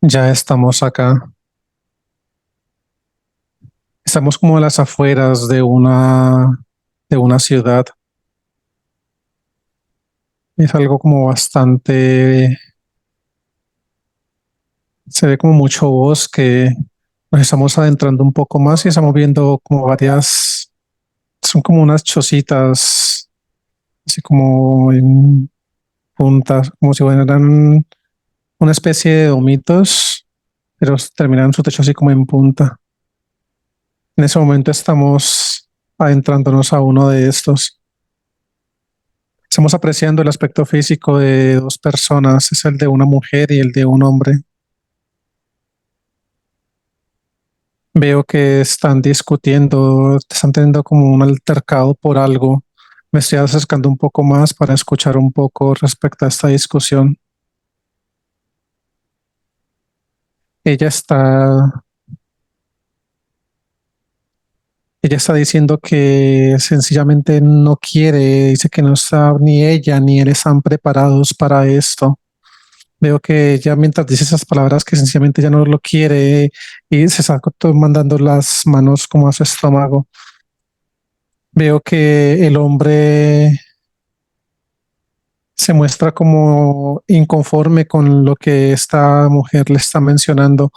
Ya estamos acá. Estamos como a las afueras de una ciudad. Es algo como bastante, se ve como mucho bosque. Nos estamos adentrando un poco más y estamos viendo como varias, son como unas chocitas, así como en puntas, como si fueran una especie de domitos, pero terminan su techo así como en punta. En ese momento estamos adentrándonos a uno de estos. Estamos apreciando el aspecto físico de dos personas, es el de una mujer y el de un hombre. Veo que están discutiendo, están teniendo como un altercado por algo. Me estoy acercando un poco más para escuchar un poco respecto a esta discusión. Ella está, ella está diciendo que sencillamente no quiere, dice que no está ni ella ni él están preparados para esto. Veo que ella mientras dice esas palabras que sencillamente ya no lo quiere y se está mandando las manos como a su estómago. Veo que el hombre se muestra como inconforme con lo que esta mujer le está mencionando.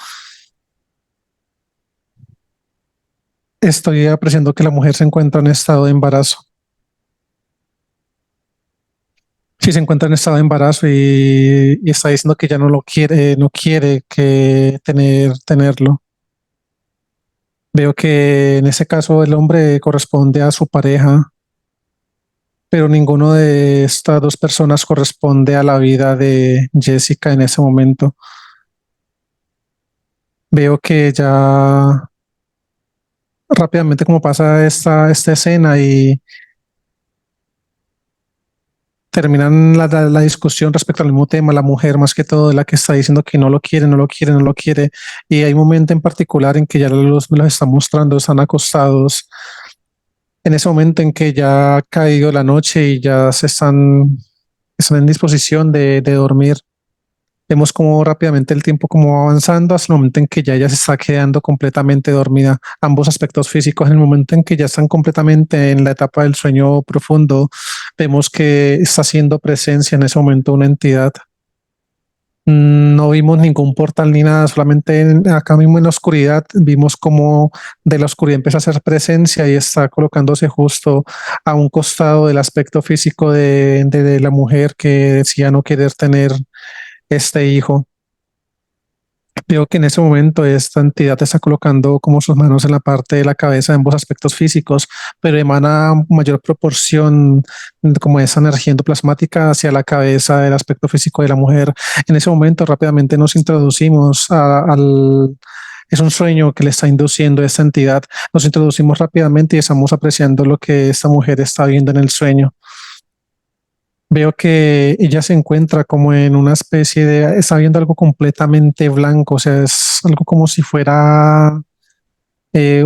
Estoy apreciando que la mujer se encuentra en estado de embarazo. Si se encuentra en estado de embarazo y está diciendo que ya no lo quiere, no quiere que tenerlo. Veo que en ese caso el hombre corresponde a su pareja, pero ninguno de estas dos personas corresponde a la vida de Jessica en ese momento. Veo que ya rápidamente como pasa esta escena y terminan la discusión respecto al mismo tema, la mujer más que todo la que está diciendo que no lo quiere, no lo quiere, no lo quiere. Y hay un momento en particular en que ya me los está mostrando, están acostados. En ese momento en que ya ha caído la noche y ya están en disposición de dormir. Vemos como rápidamente el tiempo como avanzando hasta el momento en que ya ella se está quedando completamente dormida. Ambos aspectos físicos, en el momento en que ya están completamente en la etapa del sueño profundo, vemos que está haciendo presencia en ese momento una entidad. No vimos ningún portal ni nada, solamente acá mismo en la oscuridad vimos como de la oscuridad empieza a hacer presencia y está colocándose justo a un costado del aspecto físico de la mujer que decía no querer tener este hijo. Veo que en ese momento esta entidad está colocando como sus manos en la parte de la cabeza de ambos aspectos físicos, pero emana mayor proporción como esa energía endoplasmática hacia la cabeza del aspecto físico de la mujer. En ese momento rápidamente nos introducimos al... Es un sueño que le está induciendo esta entidad. Nos introducimos rápidamente y estamos apreciando lo que esta mujer está viendo en el sueño. Veo que ella se encuentra como en una especie de, está viendo algo completamente blanco, o sea, es algo como si fuera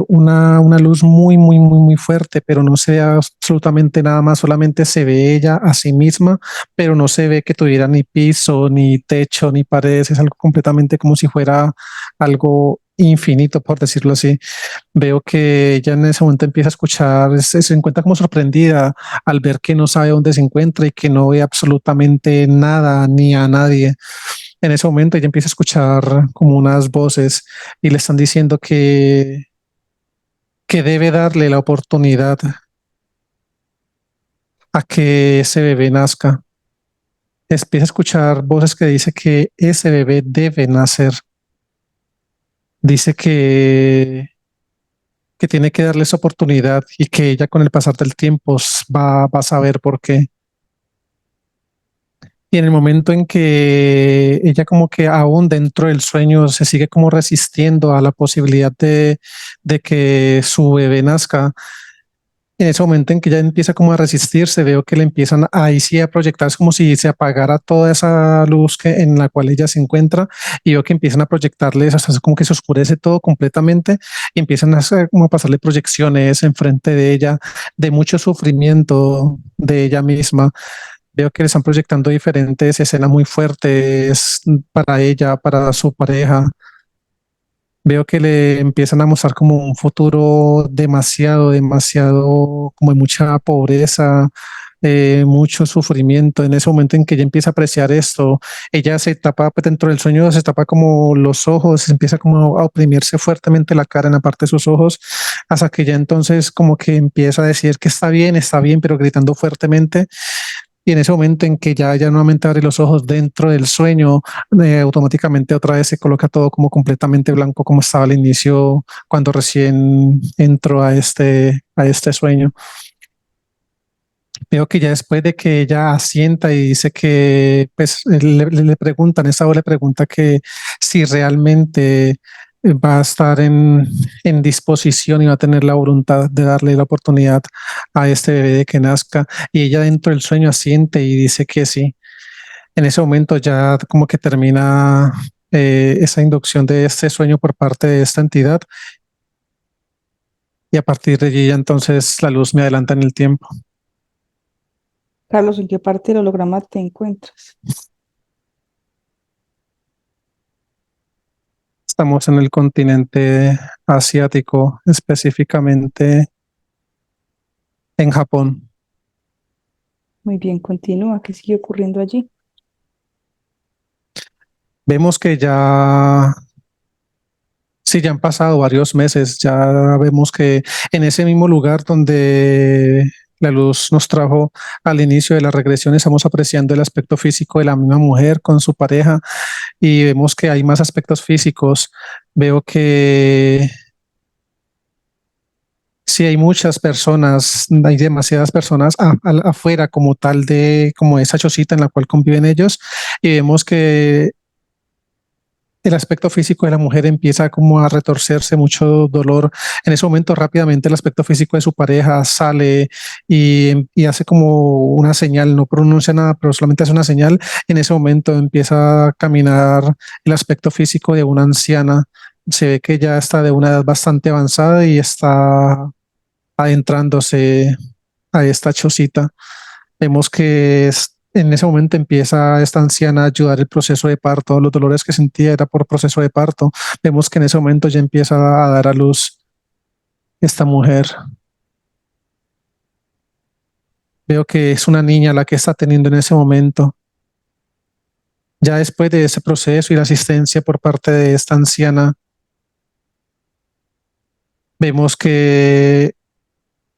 una luz muy, muy, muy, muy fuerte, pero no se ve absolutamente nada más, solamente se ve ella a sí misma, pero no se ve que tuviera ni piso, ni techo, ni paredes, es algo completamente como si fuera algo infinito, por decirlo así. Veo que ella en ese momento empieza a escuchar, se encuentra como sorprendida al ver que no sabe dónde se encuentra y que no ve absolutamente nada ni a nadie. En ese momento ella empieza a escuchar como unas voces y le están diciendo que debe darle la oportunidad a que ese bebé nazca. Empieza a escuchar voces que dice que ese bebé debe nacer. Dice que tiene que darle esa oportunidad y que ella con el pasar del tiempo va a saber por qué. Y en el momento en que ella como que aún dentro del sueño se sigue como resistiendo a la posibilidad de que su bebé nazca, en ese momento en que ella empieza como a resistirse, veo que le empiezan ahí sí a proyectarse como si se apagara toda esa luz en la cual ella se encuentra y veo que empiezan a proyectarle, hasta como que se oscurece todo completamente y empiezan a hacer, como a pasarle proyecciones enfrente de ella de mucho sufrimiento de ella misma. Veo que le están proyectando diferentes escenas muy fuertes para ella, para su pareja. Veo que le empiezan a mostrar como un futuro demasiado, como de mucha pobreza, mucho sufrimiento. En ese momento en que ella empieza a apreciar esto, ella se tapa pues, dentro del sueño, se tapa como los ojos, empieza como a oprimirse fuertemente la cara en la parte de sus ojos, hasta que ya entonces como que empieza a decir que está bien, pero gritando fuertemente. Y en ese momento en que ya nuevamente abre los ojos dentro del sueño, automáticamente otra vez se coloca todo como completamente blanco, como estaba al inicio cuando recién entró a este sueño. Veo que ya después de que ella asienta y dice que, pues, le preguntan, esa voz le pregunta que si realmente va a estar en disposición y va a tener la voluntad de darle la oportunidad a este bebé de que nazca. Y ella dentro del sueño asiente y dice que sí. En ese momento ya como que termina esa inducción de este sueño por parte de esta entidad. Y a partir de allí ya entonces la luz me adelanta en el tiempo. Carlos, ¿en qué parte del holograma te encuentras? Estamos en el continente asiático, específicamente en Japón. Muy bien, continúa. ¿Qué sigue ocurriendo allí? Vemos que ya, sí, ya han pasado varios meses, ya vemos que en ese mismo lugar donde la luz nos trajo al inicio de la regresión, estamos apreciando el aspecto físico de la misma mujer con su pareja y vemos que hay más aspectos físicos. Veo que sí, hay muchas personas, hay demasiadas personas afuera como tal de como esa chocita en la cual conviven ellos y vemos que el aspecto físico de la mujer empieza como a retorcerse, mucho dolor. En ese momento rápidamente el aspecto físico de su pareja sale y hace como una señal, no pronuncia nada, pero solamente hace una señal. En ese momento empieza a caminar el aspecto físico de una anciana. Se ve que ya está de una edad bastante avanzada y está adentrándose a esta chocita. Vemos que en ese momento empieza esta anciana a ayudar el proceso de parto. Los dolores que sentía era por proceso de parto. Vemos que en ese momento ya empieza a dar a luz esta mujer. Veo que es una niña la que está teniendo en ese momento. Ya después de ese proceso y la asistencia por parte de esta anciana, vemos que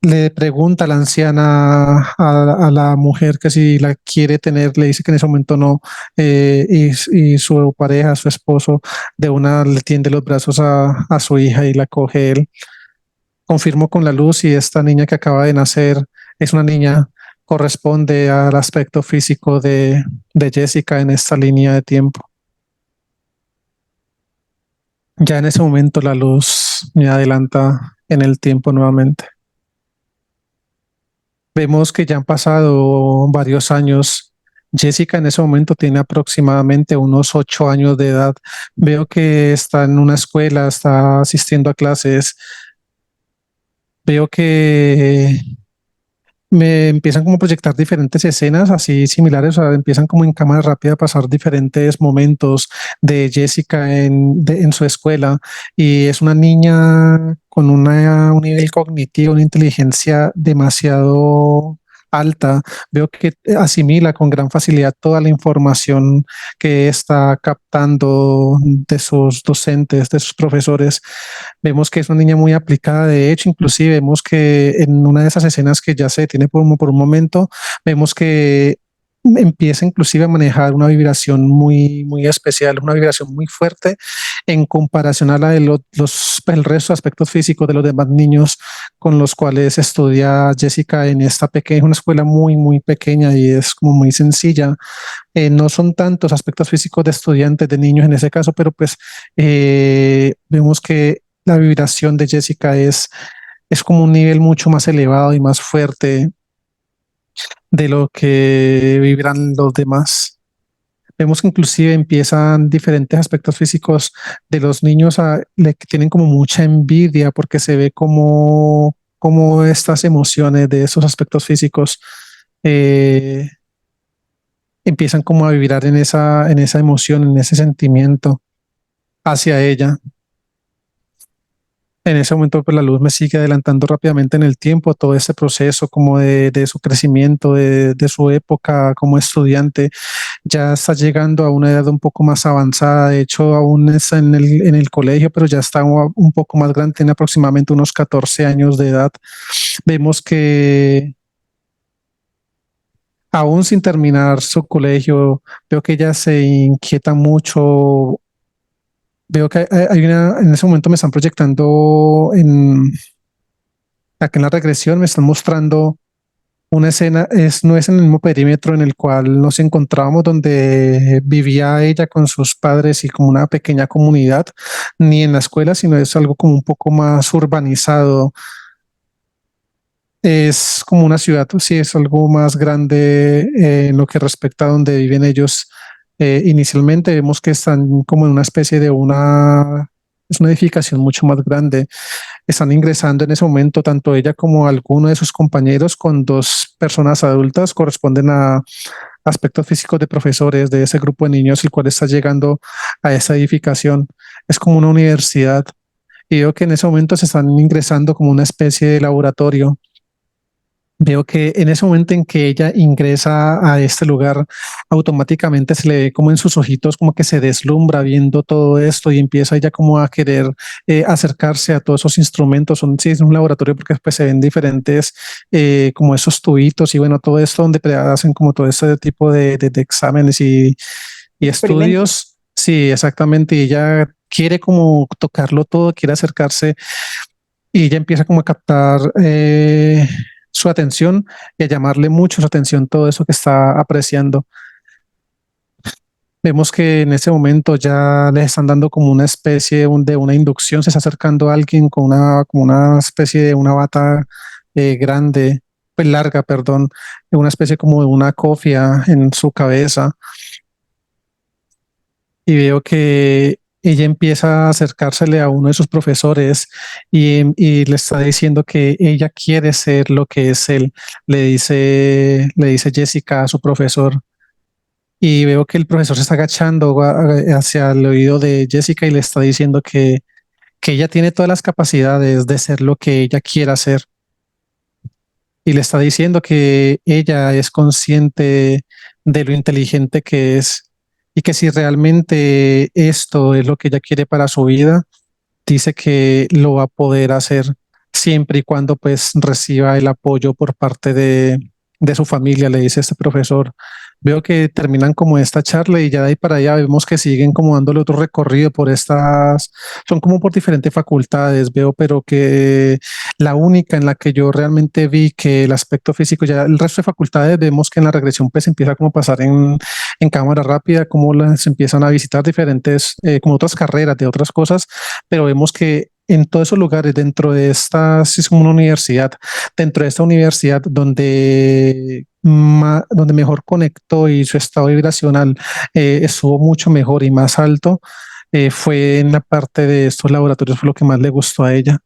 le pregunta a la anciana, a la mujer que si la quiere tener, le dice que en ese momento no, y su pareja, su esposo, de una le tiende los brazos a su hija y la coge él. Confirmo con la luz y esta niña que acaba de nacer es una niña, corresponde al aspecto físico de Jessica en esta línea de tiempo. Ya en ese momento la luz me adelanta en el tiempo nuevamente. Vemos que ya han pasado varios años. Jessica en ese momento tiene aproximadamente unos 8 años de edad. Veo que está en una escuela, está asistiendo a clases. Veo que me empiezan como a proyectar diferentes escenas así similares, o sea, empiezan como en cámara rápida a pasar diferentes momentos de Jessica en su escuela y es una niña con un nivel cognitivo, una inteligencia demasiado alta. Veo que asimila con gran facilidad toda la información que está captando de sus docentes, de sus profesores. Vemos que es una niña muy aplicada, de hecho, inclusive vemos que en una de esas escenas que ya se detiene por un momento, vemos que empieza inclusive a manejar una vibración muy especial, una vibración muy fuerte en comparación a la de el resto de aspectos físicos de los demás niños con los cuales estudia Jessica en esta pequeña, una escuela muy pequeña y es como muy sencilla. No son tantos aspectos físicos de estudiantes, de niños en ese caso, pero pues vemos que la vibración de Jessica es como un nivel mucho más elevado y más fuerte de lo que vibran los demás. Vemos que inclusive empiezan diferentes aspectos físicos de los niños que tienen como mucha envidia porque se ve como estas emociones de esos aspectos físicos eh, empiezan como a vibrar en esa emoción, en ese sentimiento hacia ella. En ese momento, pues la luz me sigue adelantando rápidamente en el tiempo, todo ese proceso como de su crecimiento, de su época como estudiante. Ya está llegando a una edad un poco más avanzada, de hecho aún está en el colegio, pero ya está un poco más grande, tiene aproximadamente unos 14 años de edad. Vemos que aún sin terminar su colegio, veo que ella se inquieta mucho. Veo que hay una, en ese momento me están proyectando acá en la regresión, me están mostrando una escena, no es en el mismo perímetro en el cual nos encontrábamos, donde vivía ella con sus padres y como una pequeña comunidad, ni en la escuela, sino es algo como un poco más urbanizado. Es como una ciudad, sí, es algo más grande en lo que respecta a donde viven ellos. Inicialmente vemos que están como en una especie de es una edificación mucho más grande. Están ingresando en ese momento tanto ella como alguno de sus compañeros con dos personas adultas, corresponden a aspectos físicos de profesores de ese grupo de niños, el cual está llegando a esa edificación. Es como una universidad y veo que en ese momento se están ingresando como una especie de laboratorio. Veo que en ese momento en que ella ingresa a este lugar, automáticamente se le ve como en sus ojitos, como que se deslumbra viendo todo esto y empieza ella como a querer acercarse a todos esos instrumentos. Sí, es un laboratorio porque pues se ven diferentes como esos tubitos y bueno, todo esto donde hacen como todo este tipo de exámenes y Experimentos. estudios. Sí, exactamente. Y ella quiere como tocarlo todo, quiere acercarse y ella empieza como a captar su atención y a llamarle mucho su atención todo eso que está apreciando. Vemos que en ese momento ya les están dando como una especie de una inducción, se está acercando a alguien con como una especie de una bata grande, pues larga, perdón, una especie como de una cofia en su cabeza y veo que ella empieza a acercársele a uno de sus profesores y le está diciendo que ella quiere ser lo que es él. Le dice Jessica a su profesor y veo que el profesor se está agachando hacia el oído de Jessica y le está diciendo que ella tiene todas las capacidades de ser lo que ella quiera ser. Y le está diciendo que ella es consciente de lo inteligente que es y que si realmente esto es lo que ella quiere para su vida, dice que lo va a poder hacer siempre y cuando pues reciba el apoyo por parte de su familia, le dice este profesor. Veo que terminan como esta charla y ya de ahí para allá vemos que siguen como dándole otro recorrido por estas, son como por diferentes facultades, veo, pero que la única en la que yo realmente vi que el aspecto físico, ya el resto de facultades vemos que en la regresión pues empieza como a pasar en cámara rápida, como las empiezan a visitar diferentes, como otras carreras de otras cosas, pero vemos que en todos esos lugares, dentro de esta, es como una universidad, dentro de esta universidad donde mejor conectó y su estado vibracional estuvo mucho mejor y más alto, fue en la parte de estos laboratorios, fue lo que más le gustó a ella.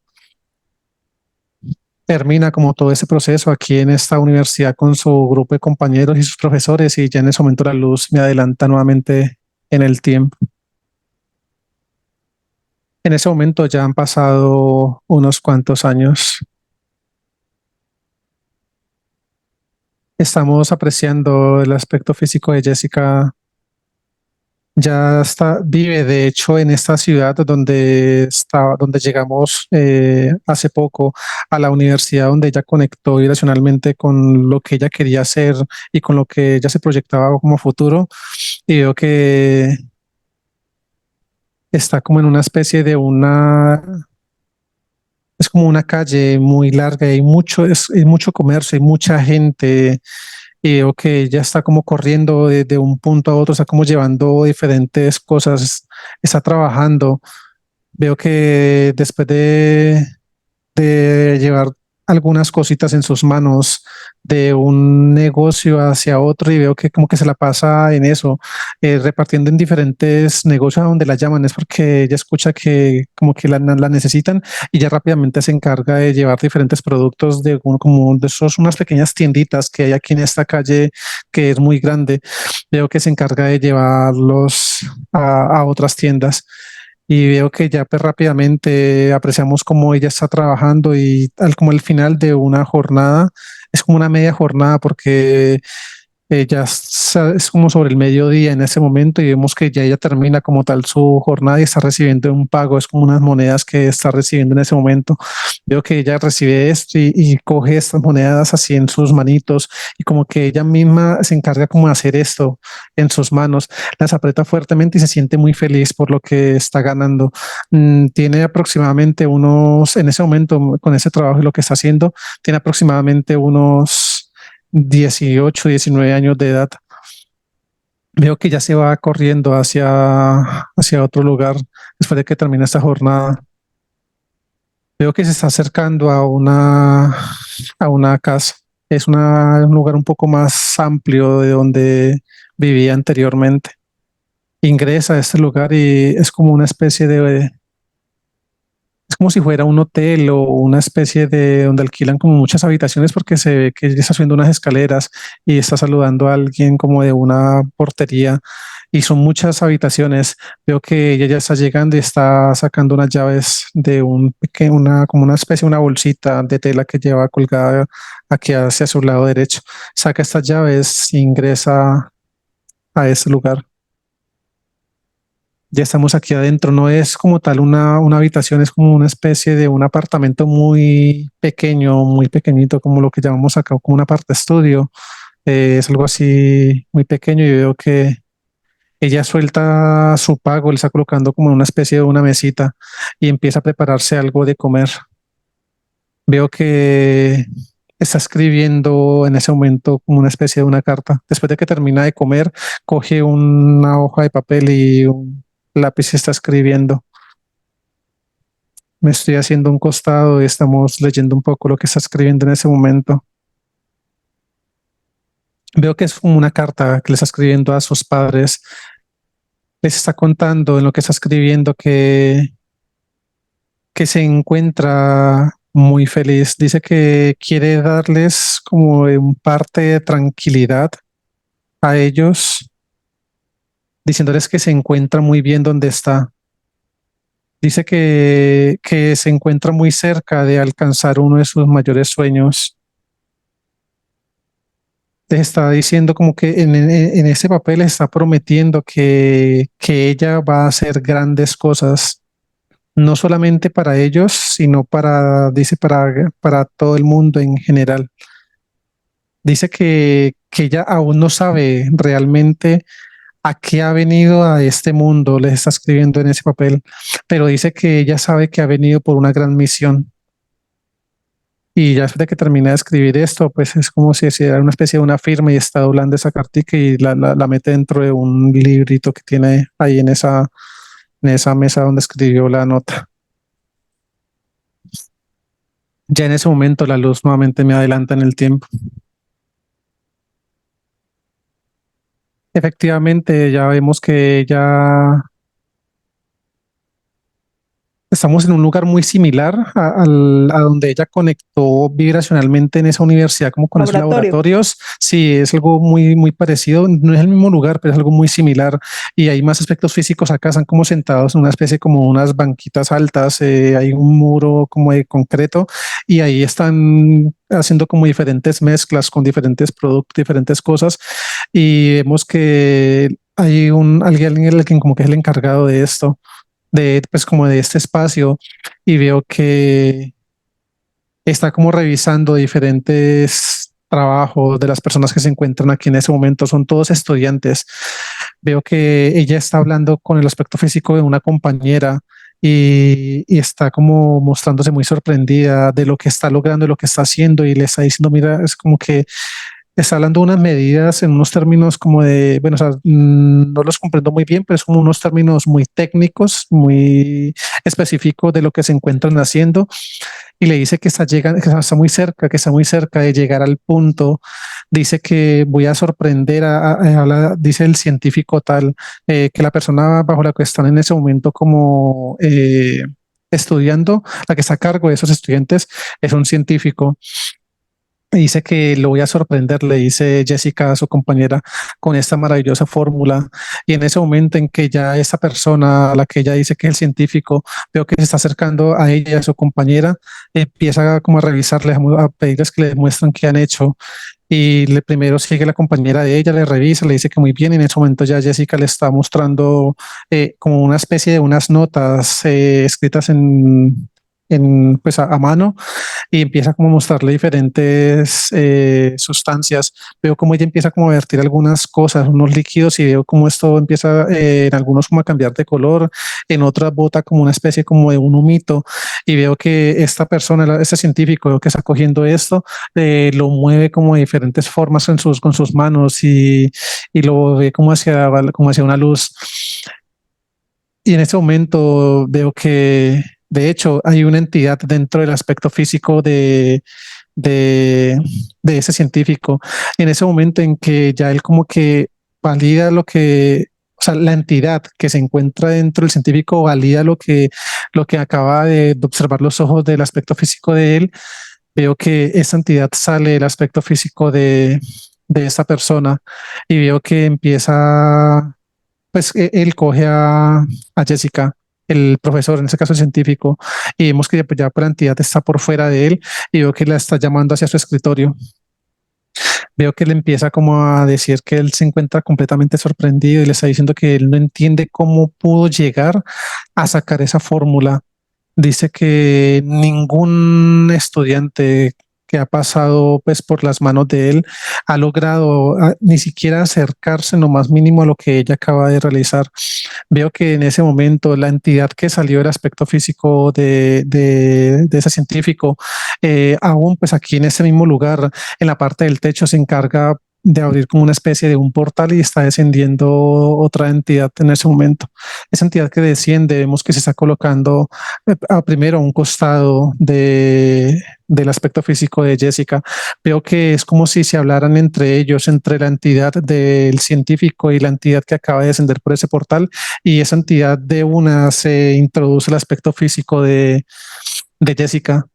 Termina como todo ese proceso aquí en esta universidad con su grupo de compañeros y sus profesores y ya en ese momento la luz me adelanta nuevamente en el tiempo. En ese momento ya han pasado unos cuantos años. Estamos apreciando el aspecto físico de Jessica. Ya está, vive de hecho en esta ciudad donde llegamos hace poco a la universidad donde ella conectó irracionalmente con lo que ella quería hacer y con lo que ella se proyectaba como futuro. Y veo que está como en una especie de es como una calle muy larga y hay mucho comercio, hay mucha gente y veo que ella está como corriendo de un punto a otro, está como llevando diferentes cosas, está trabajando. Veo que después de llevar algunas cositas en sus manos de un negocio hacia otro y veo que como que se la pasa en eso, repartiendo en diferentes negocios a donde la llaman, es porque ella escucha que como que la necesitan y ya rápidamente se encarga de llevar diferentes productos de como de esos, unas pequeñas tienditas que hay aquí en esta calle que es muy grande. Veo que se encarga de llevarlos a otras tiendas y veo que ya pues rápidamente apreciamos cómo ella está trabajando y como el final de una jornada, es como una media jornada porque ya es como sobre el mediodía en ese momento y vemos que ya ella termina como tal su jornada y está recibiendo un pago, es como unas monedas que está recibiendo en ese momento. Veo que ella recibe esto y coge estas monedas así en sus manitos y como que ella misma se encarga como de hacer esto en sus manos, las aprieta fuertemente y se siente muy feliz por lo que está ganando. Tiene aproximadamente unos, en ese momento con ese trabajo y lo que está haciendo, tiene aproximadamente unos 18, 19 años de edad. Veo que ya se va corriendo hacia otro lugar después de que termina esta jornada. Veo que se está acercando a una casa. Es un lugar un poco más amplio de donde vivía anteriormente. Ingresa a este lugar y es como una especie de, es como si fuera un hotel o una especie de donde alquilan como muchas habitaciones porque se ve que ella está subiendo unas escaleras y está saludando a alguien como de una portería y son muchas habitaciones. Veo que ella ya está llegando y está sacando unas llaves de un pequeño, como una especie, una bolsita de tela que lleva colgada aquí hacia su lado derecho. Saca estas llaves e ingresa a ese lugar. Ya estamos aquí adentro, no es como tal una habitación, es como una especie de un apartamento muy pequeño, muy pequeñito, como lo que llamamos acá, como una parte estudio. Es algo así muy pequeño y veo que ella suelta su pago, le está colocando como una especie de una mesita y empieza a prepararse algo de comer. Veo que está escribiendo en ese momento como una especie de una carta. Después de que termina de comer, coge una hoja de papel y un lápiz y está escribiendo. Me estoy haciendo un costado y estamos leyendo un poco lo que está escribiendo en ese momento. Veo que es como una carta que le está escribiendo a sus padres. Les está contando en lo que está escribiendo que se encuentra muy feliz. Dice que quiere darles como un parte de tranquilidad a ellos, diciéndoles que se encuentra muy bien donde está. Dice que se encuentra muy cerca de alcanzar uno de sus mayores sueños. Les está diciendo como que en ese papel está prometiendo que ella va a hacer grandes cosas, no solamente para ellos, sino dice, para todo el mundo en general. Dice que ella aún no sabe realmente a qué ha venido a este mundo, les está escribiendo en ese papel, pero dice que ella sabe que ha venido por una gran misión. Y ya después de que termina de escribir esto, pues es como si hiciera una especie de una firma y está doblando esa cartica y la mete dentro de un librito que tiene ahí en esa mesa donde escribió la nota. Ya en ese momento la luz nuevamente me adelanta en el tiempo. Efectivamente, ya vemos que ya estamos en un lugar muy similar a donde ella conectó vibracionalmente en esa universidad, como con esos Laboratorio. laboratorios. Sí, es algo muy, muy parecido. No es el mismo lugar, pero es algo muy similar. Y hay más aspectos físicos acá, están como sentados en una especie como unas banquitas altas. Hay un muro como de concreto y ahí están haciendo como diferentes mezclas con diferentes productos, diferentes cosas. Y vemos que hay alguien como que es el encargado de esto de pues como de este espacio y veo que está como revisando diferentes trabajos de las personas que se encuentran aquí en ese momento. Son todos estudiantes. Veo que ella está hablando con el aspecto físico de una compañera y está como mostrándose muy sorprendida de lo que está logrando, de lo que está haciendo y le está diciendo, mira, es como que está hablando de unas medidas en unos términos como de, bueno, o sea, no los comprendo muy bien, pero es como unos términos muy técnicos, muy específicos de lo que se encuentran haciendo y le dice que está llegando, que está muy cerca, que está muy cerca de llegar al punto. Dice que voy a sorprender dice el científico tal, que la persona bajo la que están en ese momento como estudiando, la que está a cargo de esos estudiantes, es un científico. Dice que lo voy a sorprender, le dice Jessica a su compañera, con esta maravillosa fórmula. Y en ese momento en que ya esa persona, a la que ella dice que es el científico, veo que se está acercando a ella y a su compañera, empieza como a revisarles, a pedirles que le demuestren qué han hecho. Y primero sigue la compañera de ella, le revisa, le dice que muy bien. Y en ese momento ya Jessica le está mostrando como una especie de unas notas escritas pues a mano, y empieza como a mostrarle diferentes sustancias. Veo como ella empieza como a vertir algunas cosas, unos líquidos, y veo como esto empieza en algunos como a cambiar de color, en otras bota como una especie como de un humito, y veo que esta persona, este científico, veo que está cogiendo esto, lo mueve como de diferentes formas con sus manos, y lo ve como hacia una luz. Y en ese momento veo que, de hecho, hay una entidad dentro del aspecto físico de, de ese científico. Y en ese momento en que ya él como que valida o sea, la entidad que se encuentra dentro del científico valida lo que acaba de observar los ojos del aspecto físico de él. Veo que esa entidad sale del aspecto físico de esa persona, y veo que empieza, pues él coge a Jessica, el profesor, en ese caso el científico, y vemos que pues, ya la entidad está por fuera de él, y veo que la está llamando hacia su escritorio. Veo que le empieza como a decir que él se encuentra completamente sorprendido y le está diciendo que él no entiende cómo pudo llegar a sacar esa fórmula. Dice que ningún estudiante que ha pasado pues por las manos de él ha logrado ni siquiera acercarse en lo más mínimo a lo que ella acaba de realizar. Veo que en ese momento la entidad que salió del aspecto físico de ese científico, aún pues aquí en ese mismo lugar, en la parte del techo, se encarga de abrir como una especie de un portal, y está descendiendo otra entidad en ese momento. Esa entidad que desciende, vemos que se está colocando primero a un costado del aspecto físico de Jessica. Veo que es como si se hablaran entre ellos, entre la entidad del científico y la entidad que acaba de descender por ese portal, y esa entidad de una se introduce el aspecto físico de Jessica.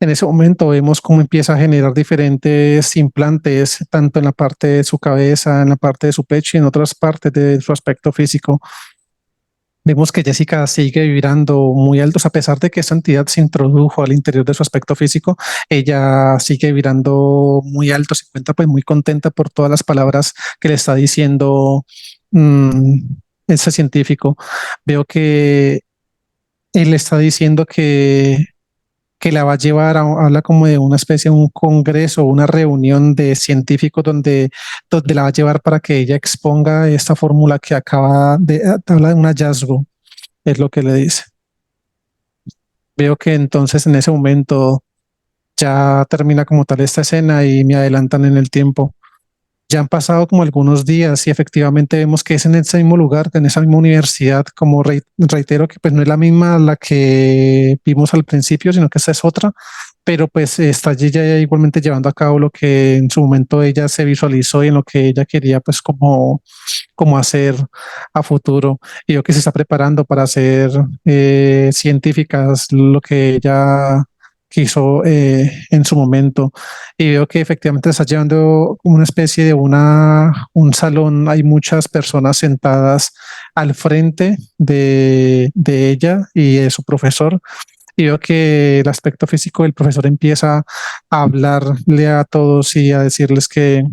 En ese momento vemos cómo empieza a generar diferentes implantes, tanto en la parte de su cabeza, en la parte de su pecho y en otras partes de su aspecto físico. Vemos que Jessica sigue vibrando muy alto, a pesar de que esa entidad se introdujo al interior de su aspecto físico, ella sigue vibrando muy alto, se encuentra pues muy contenta por todas las palabras que le está diciendo mm, ese científico. Veo que él está diciendo que la va a llevar habla como de una especie de un congreso, una reunión de científicos donde la va a llevar para que ella exponga esta fórmula que habla de un hallazgo, es lo que le dice. Veo que entonces en ese momento ya termina como tal esta escena y me adelantan en el tiempo. Ya han pasado como algunos días y efectivamente vemos que es en ese mismo lugar, en esa misma universidad, como reitero que pues no es la misma la que vimos al principio, sino que esta es otra, pero pues está allí ya igualmente llevando a cabo lo que en su momento ella se visualizó y en lo que ella quería pues como hacer a futuro, y yo que se está preparando para ser científicas, lo que ella quiso en su momento. Y veo que efectivamente está llevando como una especie de un salón. Hay muchas personas sentadas al frente de ella y de su profesor, y veo que el aspecto físico del profesor empieza a hablarle a todos y a decirles que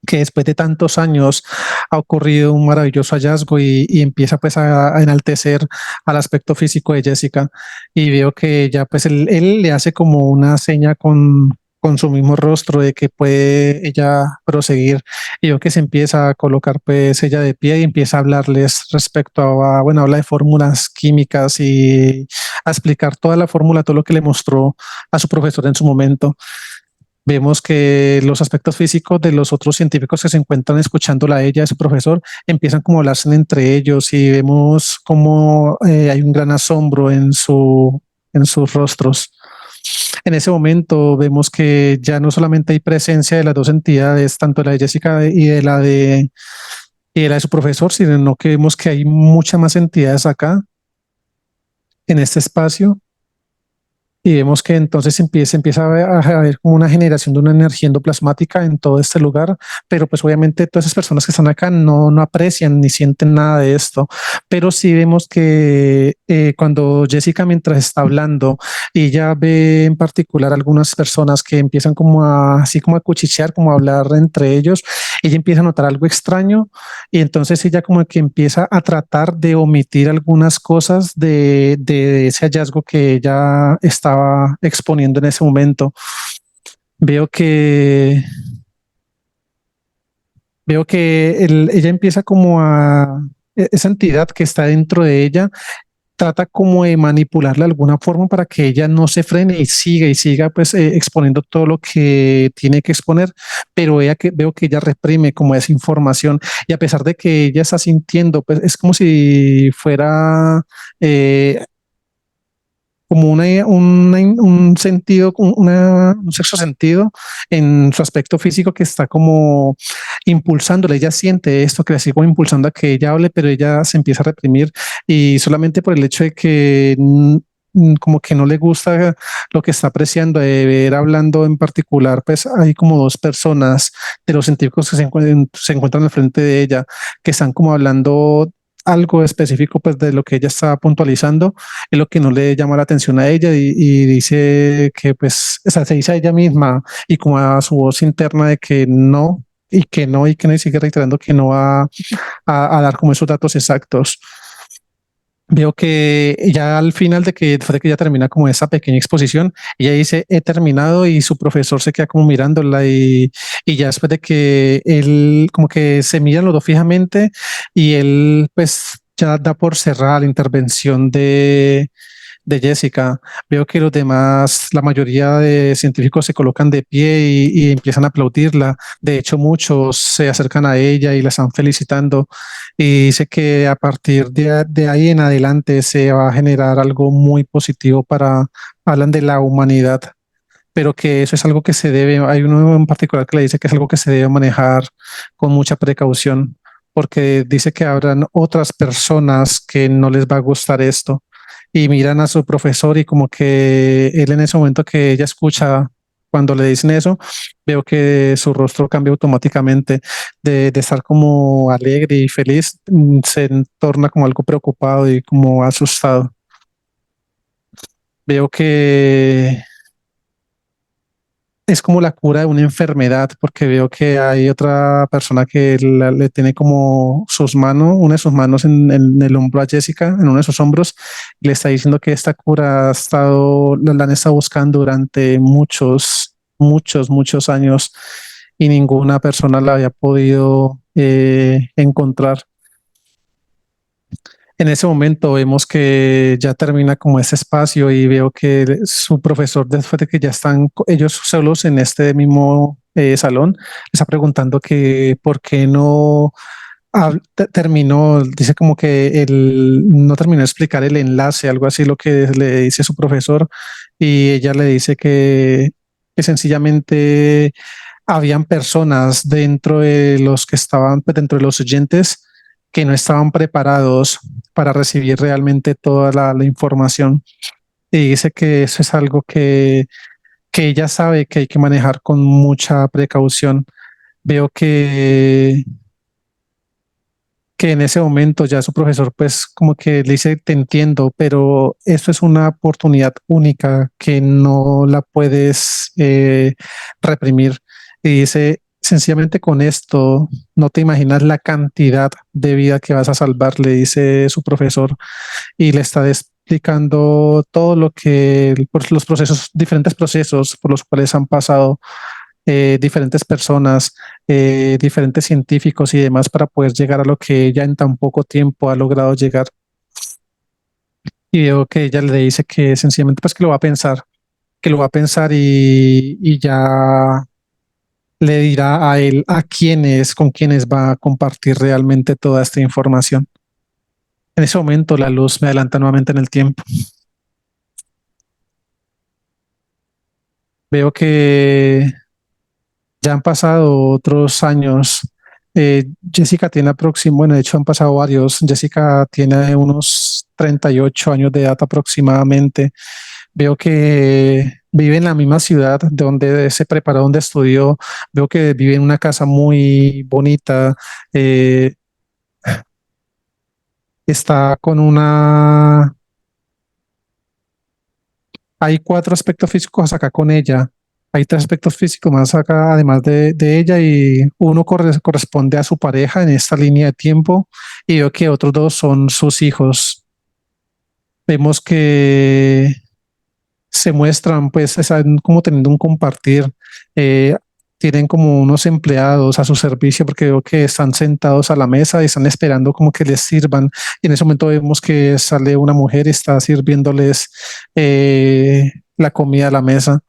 después de tantos años ha ocurrido un maravilloso hallazgo, y empieza pues a enaltecer al aspecto físico de Jessica, y veo que ya pues él le hace como una seña con su mismo rostro de que puede ella proseguir, y veo que se empieza a colocar pues ella de pie y empieza a hablarles respecto bueno, habla de fórmulas químicas y a explicar toda la fórmula, todo lo que le mostró a su profesor en su momento. Vemos que los aspectos físicos de los otros científicos que se encuentran escuchándola a ella, a su profesor, empiezan como a hablarse entre ellos, y vemos como hay un gran asombro en sus rostros. En ese momento vemos que ya no solamente hay presencia de las dos entidades, tanto la de Jessica y de la de su profesor, sino que vemos que hay muchas más entidades acá en este espacio y vemos que entonces empieza a haber como una generación de una energía endoplasmática en todo este lugar, pero pues obviamente todas esas personas que están acá no aprecian ni sienten nada de esto, pero sí vemos que cuando Jessica mientras está hablando y ella ve en particular algunas personas que empiezan como así como a cuchichear, como a hablar entre ellos, ella empieza a notar algo extraño y entonces ella como que empieza a tratar de omitir algunas cosas de ese hallazgo que ella estaba exponiendo en ese momento. Veo que ella empieza como esa entidad que está dentro de ella trata como de manipularla de alguna forma para que ella no se frene y siga pues exponiendo todo lo que tiene que exponer, pero veo que ella reprime como esa información y a pesar de que ella está sintiendo, pues es como si fuera como un sentido, un sexto sentido en su aspecto físico que está como impulsándola. Ella siente esto que la sigue como impulsando a que ella hable, pero ella se empieza a reprimir y solamente por el hecho de que como que no le gusta lo que está apreciando de ver hablando en particular, pues hay como dos personas de los científicos que se encuentran al frente de ella, que están como hablando algo específico pues de lo que ella está puntualizando es lo que no le llama la atención a ella y dice que pues, o sea, se dice a ella misma y como a su voz interna de que no y que no y sigue reiterando que no va a dar como esos datos exactos. Veo que ya al final después de que ya termina como esa pequeña exposición, ella dice, he terminado y su profesor se queda como mirándola y ya después de que él como que se miran los dos fijamente y él pues ya da por cerrada la intervención de Jessica. Veo que los demás, la mayoría de científicos se colocan de pie y empiezan a aplaudirla. De hecho, muchos se acercan a ella y la están felicitando. Y dice que a partir de ahí en adelante se va a generar algo muy positivo hablan de la humanidad, pero que eso es algo que se debe, hay uno en particular que le dice que es algo que se debe manejar con mucha precaución, porque dice que habrán otras personas que no les va a gustar esto y miran a su profesor y como que él en ese momento que ella escucha cuando le dicen eso, veo que su rostro cambia automáticamente de estar como alegre y feliz, se torna como algo preocupado y como asustado. Veo que es como la cura de una enfermedad, porque veo que hay otra persona que le tiene como sus manos, una de sus manos en el hombro a Jessica, en uno de sus hombros, y le está diciendo que esta cura la han estado buscando durante muchos años y ninguna persona la había podido encontrar. En ese momento vemos que ya termina como ese espacio y veo que su profesor, después de que ya están ellos solos en este mismo salón, está preguntando que por qué no terminó, dice como que no terminó de explicar el enlace, algo así lo que le dice su profesor y ella le dice que sencillamente habían personas dentro de los que estaban, pues, dentro de los oyentes que no estaban preparados para recibir realmente toda la información. Y dice que eso es algo que ella sabe que hay que manejar con mucha precaución. Veo que en ese momento ya su profesor pues como que le dice, te entiendo, pero esto es una oportunidad única que no la puedes reprimir. Y dice, sencillamente con esto no te imaginas la cantidad de vida que vas a salvar, le dice su profesor y le está explicando todo lo que, por los procesos, diferentes procesos por los cuales han pasado diferentes personas, diferentes científicos y demás para poder llegar a lo que ella en tan poco tiempo ha logrado llegar. Y veo que ella le dice que sencillamente pues que lo va a pensar, que lo va a pensar y ya le dirá a él con quiénes va a compartir realmente toda esta información. En ese momento la luz me adelanta nuevamente en el tiempo. Veo que ya han pasado otros años. Jessica tiene bueno, de hecho han pasado varios. Jessica tiene unos 38 años de edad aproximadamente. Veo que vive en la misma ciudad de donde se preparó, donde estudió. Veo que vive en una casa muy bonita. eh, Está con una... Hay cuatro aspectos físicos acá con ella. Hay tres aspectos físicos más acá, además de ella, y uno corresponde a su pareja en esta línea de tiempo, y veo que otros dos son sus hijos. Vemos que se muestran, pues, están como teniendo un compartir. eh, Tienen como unos empleados a su servicio porque veo que están sentados a la mesa y están esperando como que les sirvan. Y en ese momento vemos que sale una mujer y está sirviéndoles la comida a la mesa.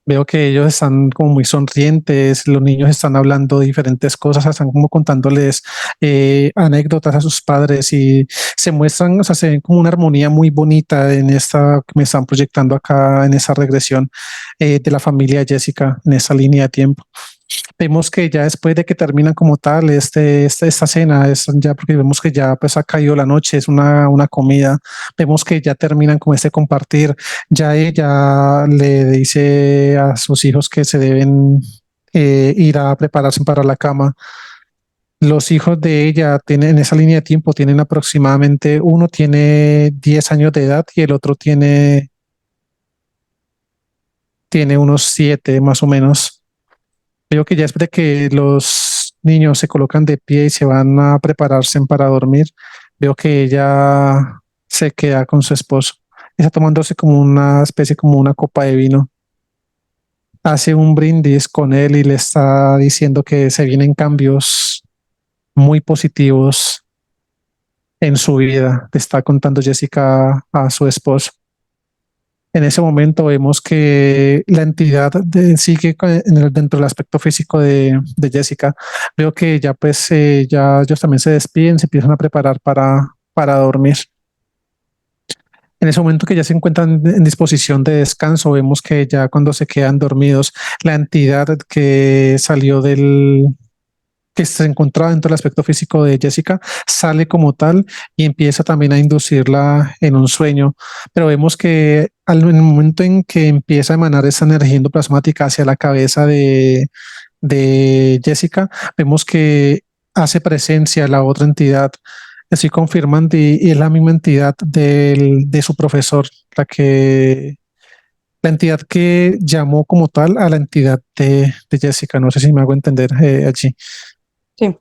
Veo que ellos están como muy sonrientes, los niños están hablando diferentes cosas, están como contándoles anécdotas a sus padres y se muestran, o sea, se ven como una armonía muy bonita en esta que me están proyectando acá en esa regresión de la familia Jessica, en esa línea de tiempo. Vemos que ya después de que terminan como tal esta cena, es ya porque vemos que ya pues ha caído la noche, es una comida, vemos que ya terminan con este compartir, ya ella le dice a sus hijos que se deben ir a prepararse para la cama. Los hijos de ella tienen en esa línea de tiempo, tienen aproximadamente, uno tiene 10 años de edad y el otro tiene unos 7 más o menos. Veo que ya después de que los niños se colocan de pie y se van a prepararse para dormir, veo que ella se queda con su esposo. Está tomándose como una especie, como una copa de vino. Hace un brindis con él y le está diciendo que se vienen cambios muy positivos en su vida. Le está contando Jessica a su esposo. En ese momento vemos que la entidad sigue dentro del aspecto físico de Jessica. Veo que ya pues ya ellos también se despiden, se empiezan a preparar para dormir. En ese momento que ya se encuentran en disposición de descanso, vemos que ya cuando se quedan dormidos, la entidad que salió que se encontraba dentro del aspecto físico de Jessica, sale como tal y empieza también a inducirla en un sueño. Pero vemos que en el momento en que empieza a emanar esa energía endoplasmática hacia la cabeza de Jessica, vemos que hace presencia la otra entidad, así confirmando, y es la misma entidad de su profesor, la entidad que llamó como tal a la entidad de Jessica. No sé si me hago entender allí. Sí,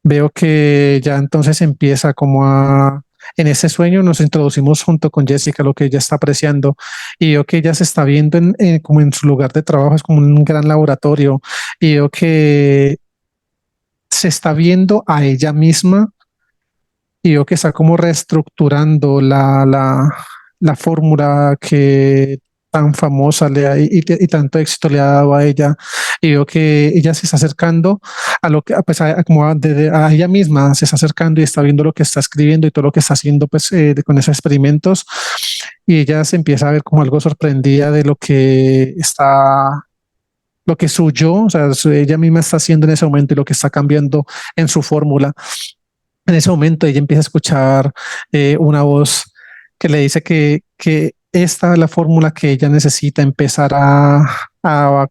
Veo que ya entonces empieza como en ese sueño nos introducimos junto con Jessica, lo que ella está apreciando, y veo que ella se está viendo como en su lugar de trabajo, es como un gran laboratorio, y veo que se está viendo a ella misma y veo que está como reestructurando la fórmula que tan famosa y tanto éxito le ha dado a ella, y veo que ella se está acercando a lo que pues como a ella misma se está acercando y está viendo lo que está escribiendo y todo lo que está haciendo pues con esos experimentos, y ella se empieza a ver como algo sorprendida de lo que su yo, o sea, ella misma está haciendo en ese momento y lo que está cambiando en su fórmula. En ese momento ella empieza a escuchar una voz que le dice que esta es la fórmula que ella necesita empezar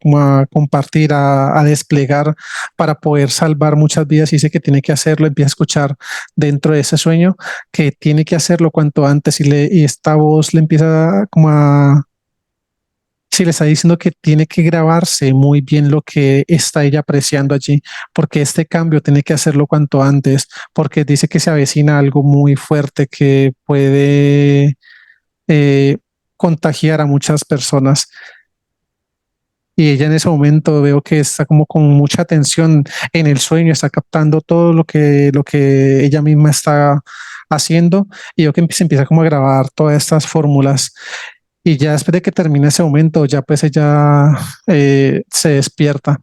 como a compartir, a desplegar para poder salvar muchas vidas, y dice que tiene que hacerlo. Empieza a escuchar dentro de ese sueño que tiene que hacerlo cuanto antes, y esta voz le empieza como a... Sí, le está diciendo que tiene que grabarse muy bien lo que está ella apreciando allí, porque este cambio tiene que hacerlo cuanto antes, porque dice que se avecina algo muy fuerte que puede eh, contagiar a muchas personas. Y ella en ese momento veo que está como con mucha atención en el sueño, está captando todo lo que ella misma está haciendo, y veo que se empieza como a grabar todas estas fórmulas. Y ya después de que termina ese momento, ya pues ella se despierta.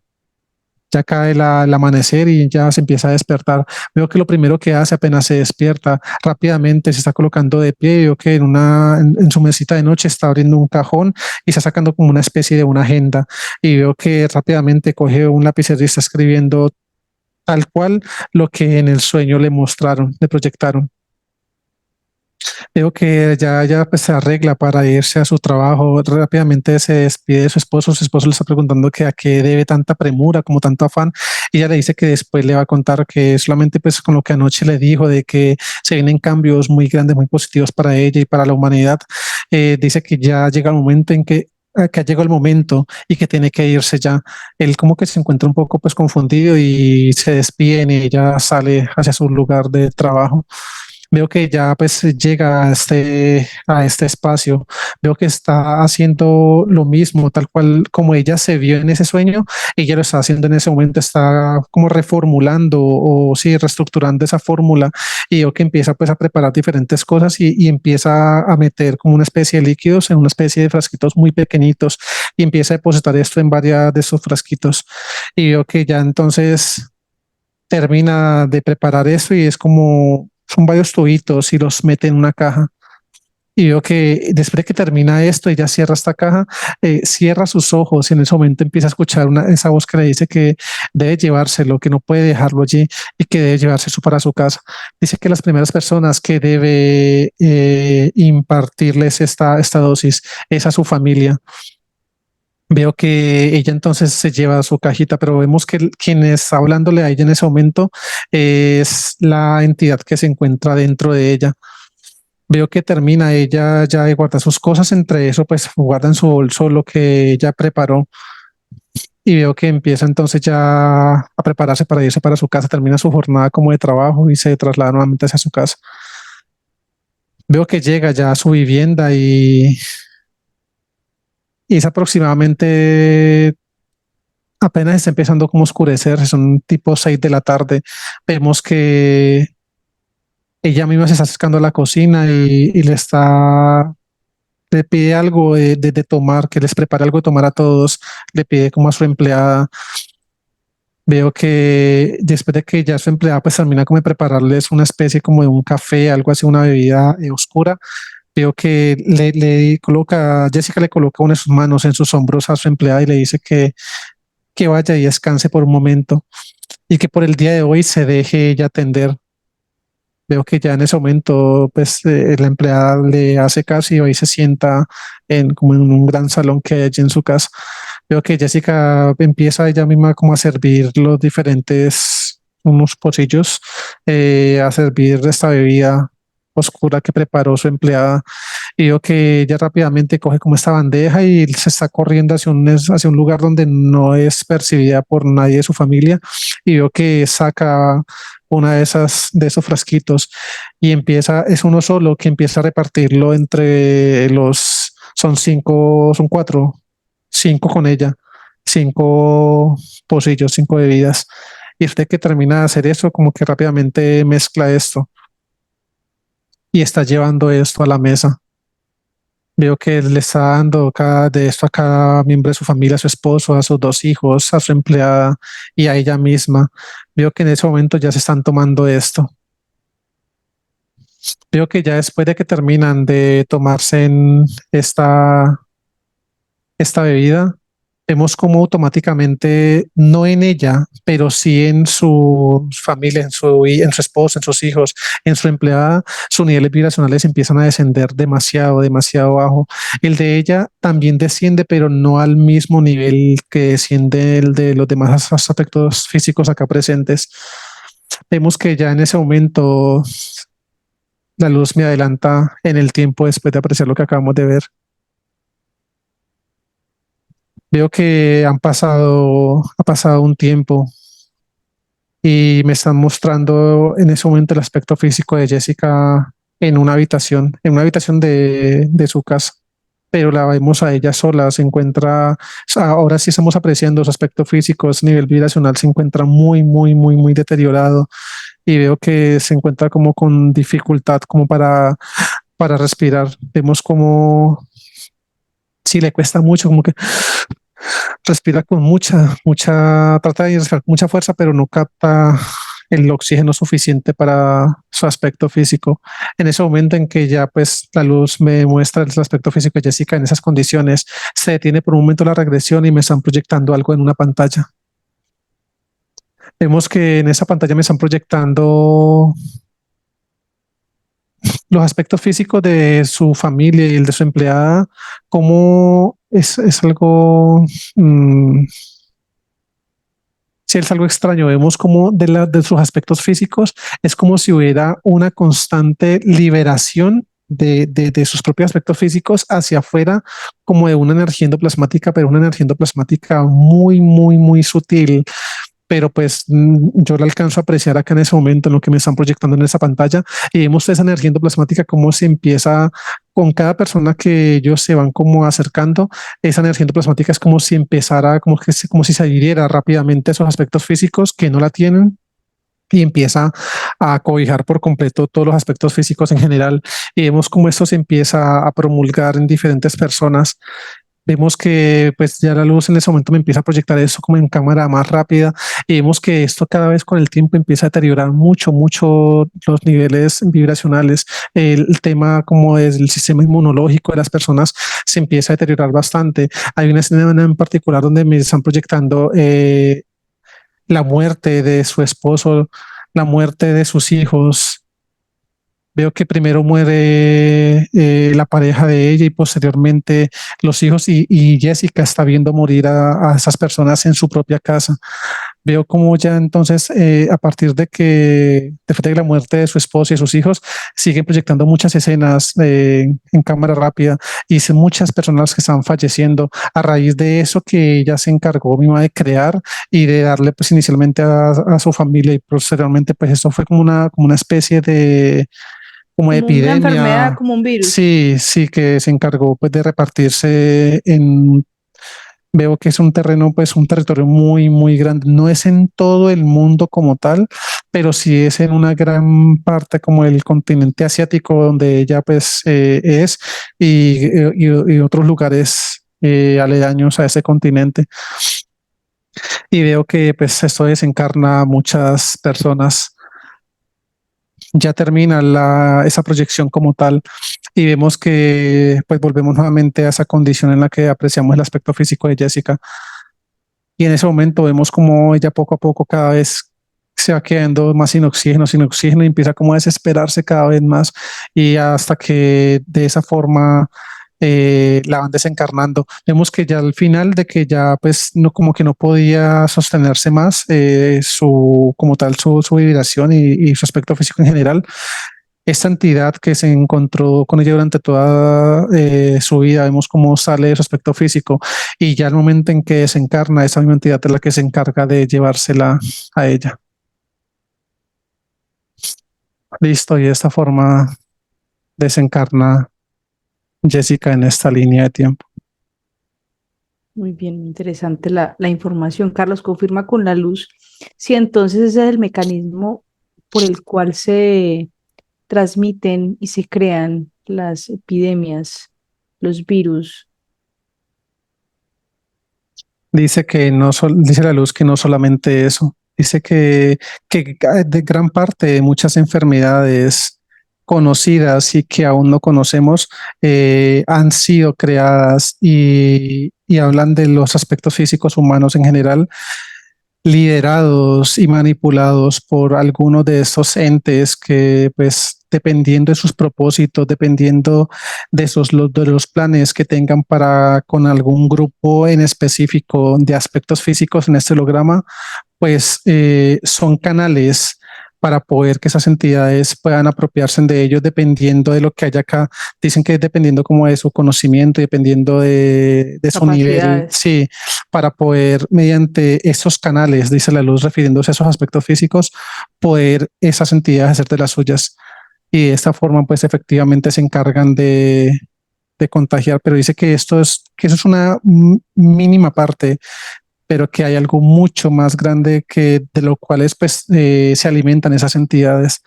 ya cae el amanecer y ya se empieza a despertar. Veo que lo primero que hace apenas se despierta, rápidamente se está colocando de pie. Veo que en su mesita de noche está abriendo un cajón y está sacando como una especie de una agenda. Y veo que rápidamente coge un lapicero y está escribiendo tal cual lo que en el sueño le mostraron, le proyectaron. Veo que ya pues, se arregla para irse a su trabajo. Rápidamente se despide de su esposo. Su esposo le está preguntando que a qué debe tanta premura, como tanto afán. Y ella le dice que después le va a contar que solamente pues con lo que anoche le dijo de que se vienen cambios muy grandes, muy positivos para ella y para la humanidad. Dice que ya llega el momento en que ha llegado el momento y que tiene que irse ya. Él como que se encuentra un poco pues confundido y se despide y ella sale hacia su lugar de trabajo. Veo que ya pues llega a este espacio, veo que está haciendo lo mismo, tal cual como ella se vio en ese sueño, ella lo está haciendo en ese momento, está como reformulando o sí, reestructurando esa fórmula y veo que empieza pues a preparar diferentes cosas y empieza a meter como una especie de líquidos en una especie de frasquitos muy pequeñitos y empieza a depositar esto en varias de esos frasquitos y veo que ya entonces termina de preparar eso y es como son varios tubitos y los mete en una caja. Y veo que después de que termina esto, ella cierra esta caja, cierra sus ojos y en ese momento empieza a escuchar esa voz que le dice que debe llevárselo, que no puede dejarlo allí y que debe llevarse eso para su casa. Dice que las primeras personas que debe impartirles esta dosis es a su familia. Veo que ella entonces se lleva su cajita, pero vemos que quien está hablándole a ella en ese momento es la entidad que se encuentra dentro de ella. Veo que termina ella ya de guardar sus cosas, entre eso pues guarda en su bolso lo que ella preparó y veo que empieza entonces ya a prepararse para irse para su casa, termina su jornada como de trabajo y se traslada nuevamente hacia su casa. Veo que llega ya a su vivienda y es aproximadamente apenas está empezando como a oscurecer, son tipo 6 de la tarde. Vemos que ella misma se está acercando a la cocina y le pide algo de tomar, que les prepare algo de tomar a todos, le pide como a su empleada. Veo que después de que ya su empleada pues termina como de prepararles una especie como de un café, algo así, una bebida oscura. Veo que Jessica le coloca una de sus manos en sus hombros a su empleada y le dice que vaya y descanse por un momento y que por el día de hoy se deje ella atender. Veo que ya en ese momento, pues la empleada le hace caso y hoy se sienta como en un gran salón que hay allí en su casa. Veo que Jessica empieza ella misma como a servir los diferentes, unos pocillos, a servir esta bebida oscura que preparó su empleada y veo que ella rápidamente coge como esta bandeja y se está corriendo hacia un lugar donde no es percibida por nadie de su familia y veo que saca una de esos frasquitos y empieza, es uno solo que empieza a repartirlo entre son cinco, son cuatro, cinco con ella, cinco pocillos, cinco bebidas. Y usted que termina de hacer eso, como que rápidamente mezcla esto y está llevando esto a la mesa. Veo que le está dando de esto a cada miembro de su familia, a su esposo, a sus dos hijos, a su empleada y a ella misma. Veo que en ese momento ya se están tomando esto. Veo que ya después de que terminan de tomarse en esta bebida, vemos como automáticamente, no en ella, pero sí en su familia, en su esposo, en sus hijos, en su empleada, sus niveles vibracionales empiezan a descender demasiado, demasiado bajo. El de ella también desciende, pero no al mismo nivel que desciende el de los demás aspectos físicos acá presentes. Vemos que ya en ese momento la luz me adelanta en el tiempo después de apreciar lo que acabamos de ver. Veo que ha pasado un tiempo y me están mostrando en ese momento el aspecto físico de Jessica en una habitación de su casa, pero la vemos a ella sola, se encuentra, ahora sí estamos apreciando su aspecto físico, su nivel vibracional se encuentra muy, muy, muy, muy deteriorado y veo que se encuentra como con dificultad como para respirar. Vemos como si le cuesta mucho, como que Respira con trata de respirar con mucha fuerza, pero no capta el oxígeno suficiente para su aspecto físico. En ese momento en que ya pues la luz me muestra el aspecto físico de Jessica en esas condiciones, se detiene por un momento la regresión y me están proyectando algo en una pantalla. Vemos que en esa pantalla me están proyectando los aspectos físicos de su familia y el de su empleada, como es algo, si es algo extraño. Vemos como de sus aspectos físicos es como si hubiera una constante liberación de sus propios aspectos físicos hacia afuera, como de una energía endoplasmática, pero una energía endoplasmática muy sutil, pero pues yo la alcanzo a apreciar acá en ese momento en lo que me están proyectando en esa pantalla, y vemos esa energía endoplasmática como se empieza con cada persona que ellos se van como acercando. Esa energía endoplasmática es como si empezara, como si se adhiriera rápidamente a esos aspectos físicos que no la tienen, y empieza a cobijar por completo todos los aspectos físicos en general, y vemos cómo esto se empieza a promulgar en diferentes personas. Vemos que pues ya la luz en ese momento me empieza a proyectar eso como en cámara más rápida, y vemos que esto cada vez con el tiempo empieza a deteriorar mucho los niveles vibracionales. El tema como es el sistema inmunológico de las personas se empieza a deteriorar bastante. Hay una escena en particular donde me están proyectando la muerte de su esposo, la muerte de sus hijos. Veo que primero muere la pareja de ella y posteriormente los hijos, y Jessica está viendo morir a esas personas en su propia casa. Veo como ya entonces, a partir después de la muerte de su esposo y sus hijos, siguen proyectando muchas escenas en cámara rápida, y son muchas personas que están falleciendo a raíz de eso que ella se encargó misma de crear y de darle pues inicialmente a su familia, y posteriormente pues esto fue como una especie de como Como una enfermedad, epidemia. como un virus. Sí, sí, que se encargó pues de repartirse en, veo que es un terreno, pues un territorio muy grande. No es en todo el mundo como tal, pero sí es en una gran parte como el continente asiático donde ella pues es, y otros lugares aledaños a ese continente. Y veo que pues esto desencarna a muchas personas. Ya termina esa proyección como tal, y vemos que pues volvemos nuevamente a esa condición en la que apreciamos el aspecto físico de Jessica, y en ese momento vemos como ella poco a poco cada vez se va quedando más sin oxígeno, y empieza como a desesperarse cada vez más, y hasta que de esa forma la van desencarnando. Vemos que ya al final de que ya pues no, como que no podía sostenerse más como tal su vibración y su aspecto físico en general. Esta entidad que se encontró con ella durante toda su vida, vemos cómo sale de su aspecto físico, y ya el momento en que desencarna, esa misma entidad es la que se encarga de llevársela a ella. Listo, y de esta forma desencarna Jessica en esta línea de tiempo. Muy bien, muy interesante la información. Carlos, confirma con la luz si entonces ese es el mecanismo por el cual se transmiten y se crean las epidemias, los virus. Dice que dice la luz que no solamente eso, dice que de gran parte de muchas enfermedades conocidas y que aún no conocemos han sido creadas, y hablan de los aspectos físicos humanos en general, liderados y manipulados por algunos de estos entes que, pues, dependiendo de sus propósitos, dependiendo de los planes que tengan para con algún grupo en específico de aspectos físicos en este holograma, pues son canales para poder que esas entidades puedan apropiarse de ellos dependiendo de lo que haya acá. Dicen que dependiendo como de su conocimiento, dependiendo de su nivel, Capacidades. sí, para poder mediante esos canales, dice la luz, refiriéndose a esos aspectos físicos, poder esas entidades hacer de las suyas. Y de esta forma, pues efectivamente se encargan de contagiar, pero dice que que eso es una mínima parte, pero que hay algo mucho más grande que de lo cual pues, se alimentan esas entidades,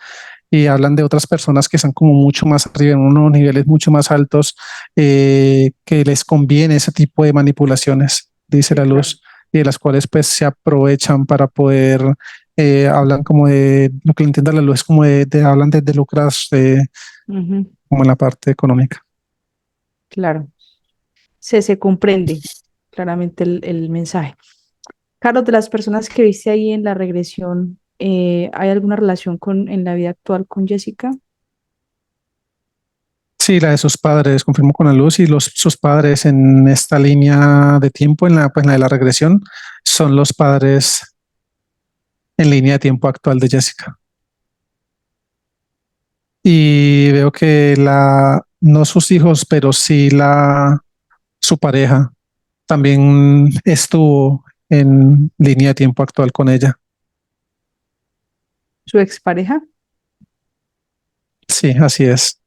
y hablan de otras personas que están como mucho más arriba, en unos niveles mucho más altos, que les conviene ese tipo de manipulaciones. dice Sí, la claro. luz, y de las cuales pues se aprovechan para poder, hablan como de, lo que le entienda la luz es como hablan de lucrarse, Ujú, como en la parte económica. claro. Se comprende claramente el mensaje. Carlos, de las personas que viste ahí en la regresión, ¿hay alguna relación en la vida actual con Jessica? Sí, la de sus padres, confirmo con la luz, y sus padres en esta línea de tiempo, pues, en la de la regresión, son los padres en línea de tiempo actual de Jessica. Y veo que no sus hijos, pero sí su pareja también estuvo en línea de tiempo actual con ella. ¿Su expareja? Sí, así es.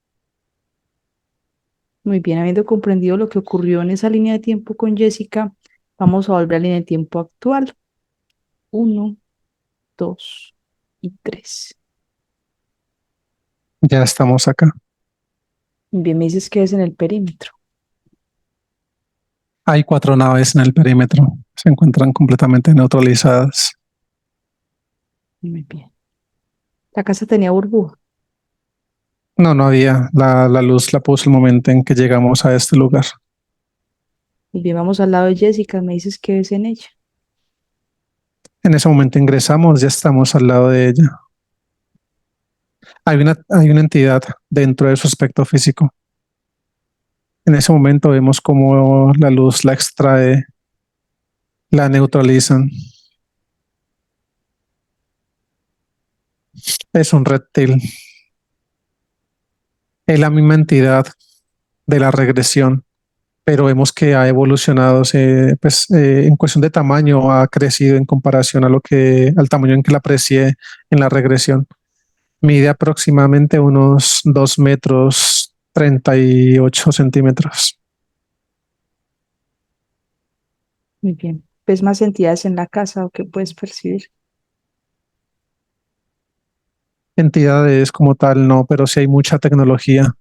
Muy bien, habiendo comprendido lo que ocurrió en esa línea de tiempo con Jessica, vamos a volver a la línea de tiempo actual. Uno, dos y tres. Ya estamos acá. Bien, me dices que es en el perímetro. Hay 4 naves en el perímetro. Se encuentran completamente neutralizadas. Muy bien. La casa tenía burbuja. No, no había. La luz la puso el momento en que llegamos a este lugar. Muy bien, vamos al lado de Jessica, me dices que es en ella. En ese momento ingresamos, ya estamos al lado de ella. Hay una entidad dentro de su aspecto físico. En ese momento vemos cómo la luz la extrae, la neutralizan. Es un reptil. Es la misma entidad de la regresión, pero vemos que ha evolucionado, pues, en cuestión de tamaño, ha crecido en comparación al tamaño en que la aprecié en la regresión. Mide aproximadamente unos 2 metros 38 centímetros. Muy bien. ¿Ves más entidades en la casa o qué puedes percibir? Entidades como tal, no, pero sí hay mucha tecnología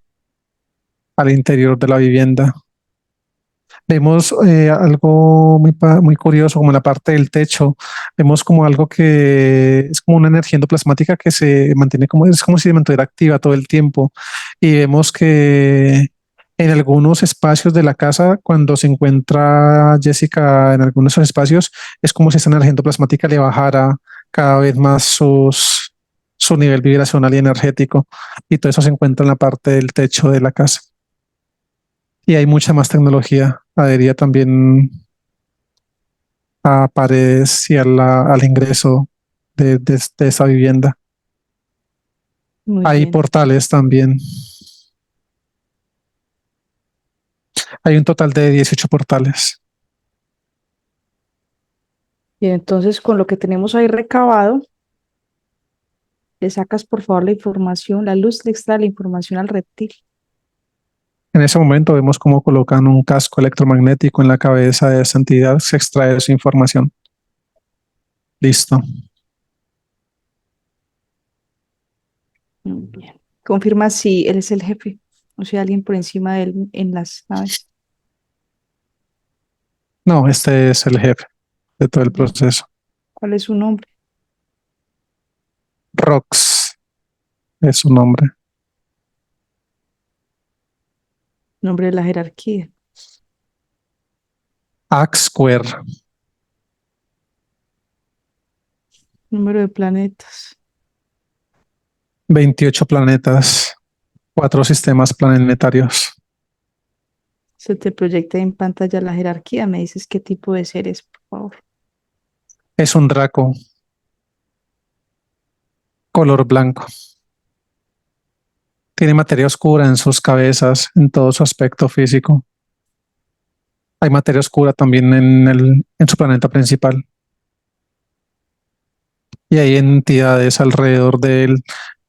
al interior de la vivienda. Vemos algo muy curioso, como en la parte del techo. Vemos como algo que es como una energía endoplasmática que se mantiene es como si se mantuviera activa todo el tiempo. Y vemos que en algunos espacios de la casa, cuando se encuentra Jessica en algunos de esos espacios, es como si esa energía endoplasmática le bajara cada vez más su nivel vibracional y energético. Y todo eso se encuentra en la parte del techo de la casa. Y hay mucha más tecnología adherida también a paredes y al ingreso de esa vivienda. Muy Hay bien. portales también. Hay un total de 18 portales. Bien, entonces con lo que tenemos ahí recabado, le sacas por favor la información, la luz le extrae la información al reptil. En ese momento vemos cómo colocan un casco electromagnético en la cabeza de esa entidad, se extrae su información. Listo. Muy bien. Confirma si él es el jefe, o sea, alguien por encima de él en las naves. No, este es el jefe de todo el Bien. proceso. ¿Cuál es su nombre? Rox es su nombre. Nombre de la jerarquía. Axquer, Número de planetas. 28 planetas, 4 sistemas planetarios. Se te proyecta en pantalla la jerarquía. Me dices qué tipo de seres, por favor. Es un Draco, color blanco. Tiene materia oscura en sus cabezas, en todo su aspecto físico. Hay materia oscura también en su planeta principal. Y hay entidades alrededor de él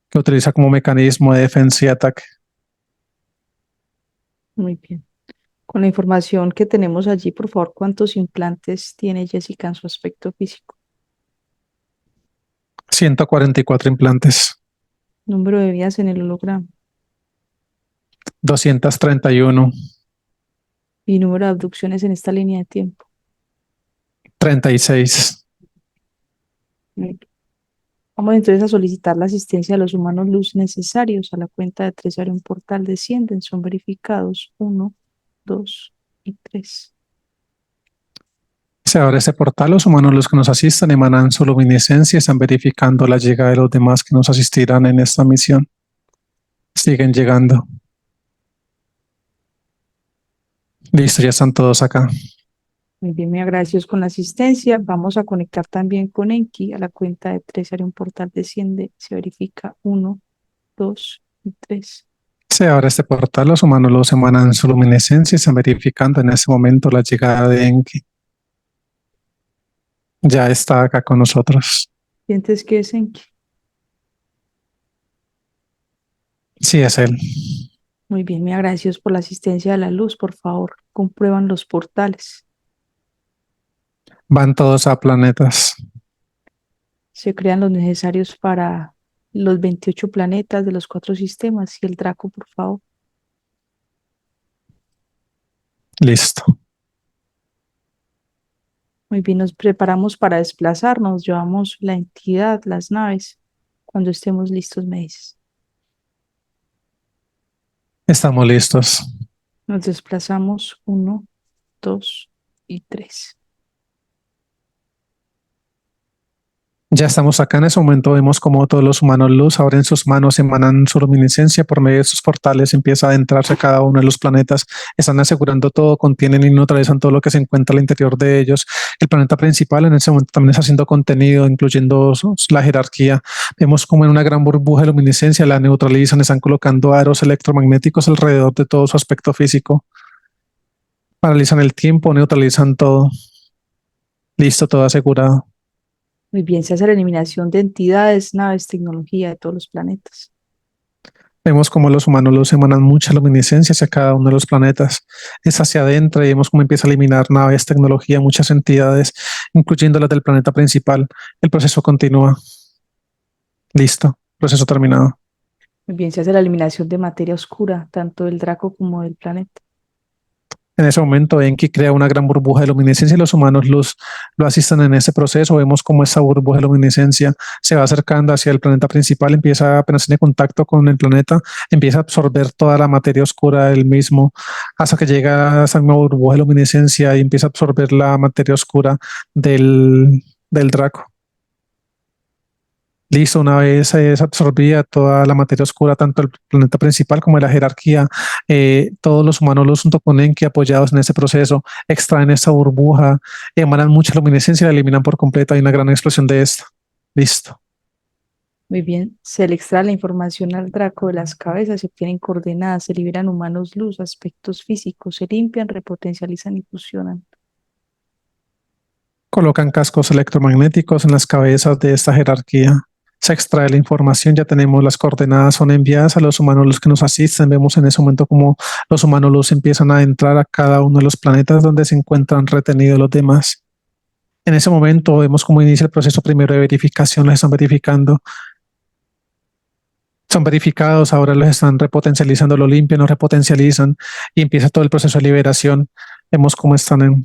que utiliza como mecanismo de defensa y ataque. Muy bien. Con la información que tenemos allí, por favor, ¿cuántos implantes tiene Jessica en su aspecto físico? 144 implantes, Número de vías en el holograma 231, y número de abducciones en esta línea de tiempo. 36. Vamos entonces a solicitar la asistencia de los humanos luz necesarios. A la cuenta de 3 abre un portal, descienden, son verificados. 1, 2 y 3. Se abre ese portal, los humanos los que nos asistan emanan su luminiscencia y están verificando la llegada de los demás que nos asistirán en esta misión. Siguen llegando. Listo, ya están todos acá. Muy bien, muy agradecidos con la asistencia. Vamos a conectar también con Enki. A la cuenta de 3 abre un portal, desciende, se verifica. 1, 2 y 3. Se abre este portal, los humanos los emanan su luminiscencia y están verificando en ese momento la llegada de Enki. Ya está acá con nosotros. ¿Sientes que es Enki? Sí, es él. Muy bien, muy agradecidos por la asistencia de la luz. Por favor, comprueban los portales. Van todos a planetas. Se crean los necesarios para los 28 planetas de los 4 sistemas. Y el Draco, por favor. Listo. Muy bien, nos preparamos para desplazarnos. Llevamos la entidad, las naves. Cuando estemos listos, me dices. Estamos listos. Nos desplazamos. 1, 2 y 3. Ya estamos acá en ese momento, vemos como todos los humanos luz abren sus manos, emanan su luminiscencia por medio de sus portales, empieza a adentrarse a cada uno de los planetas, están asegurando todo, contienen y neutralizan todo lo que se encuentra al interior de ellos. El planeta principal en ese momento también está haciendo contenido, incluyendo la jerarquía. Vemos como en una gran burbuja de luminiscencia la neutralizan, están colocando aros electromagnéticos alrededor de todo su aspecto físico. Paralizan el tiempo, neutralizan todo. Listo, todo asegurado. Muy bien, se hace la eliminación de entidades, naves, tecnología de todos los planetas. Vemos como los humanos los emanan mucha luminiscencia hacia cada uno de los planetas. Es hacia adentro y vemos cómo empieza a eliminar naves, tecnología, muchas entidades, incluyendo las del planeta principal. El proceso continúa. Listo. Proceso terminado. Muy bien, se hace la eliminación de materia oscura, tanto del Draco como del planeta. En ese momento, Enki crea una gran burbuja de luminiscencia y los humanos lo asisten en ese proceso. Vemos cómo esa burbuja de luminiscencia se va acercando hacia el planeta principal, empieza apenas tiene contacto con el planeta, empieza a absorber toda la materia oscura del mismo, hasta que llega a esa misma burbuja de luminiscencia y empieza a absorber la materia oscura del Draco. Listo, una vez es absorbida toda la materia oscura, tanto el planeta principal como de la jerarquía, todos los humanos, los junto con Enki, apoyados en ese proceso, extraen esta burbuja, emanan mucha luminiscencia y la eliminan por completo. Hay una gran explosión de esta. Listo. Muy bien, se le extrae la información al Draco de las cabezas, se obtienen coordenadas, se liberan humanos luz, aspectos físicos, se limpian, repotencializan y fusionan. Colocan cascos electromagnéticos en las cabezas de esta jerarquía. Se extrae la información, ya tenemos las coordenadas, son enviadas a los humanos los que nos asisten. Vemos en ese momento como los humanos los empiezan a entrar a cada uno de los planetas donde se encuentran retenidos los demás. En ese momento vemos cómo inicia el proceso primero de verificación, los están verificando. Son verificados, ahora los están repotencializando, lo limpian, lo repotencializan y empieza todo el proceso de liberación. Vemos cómo están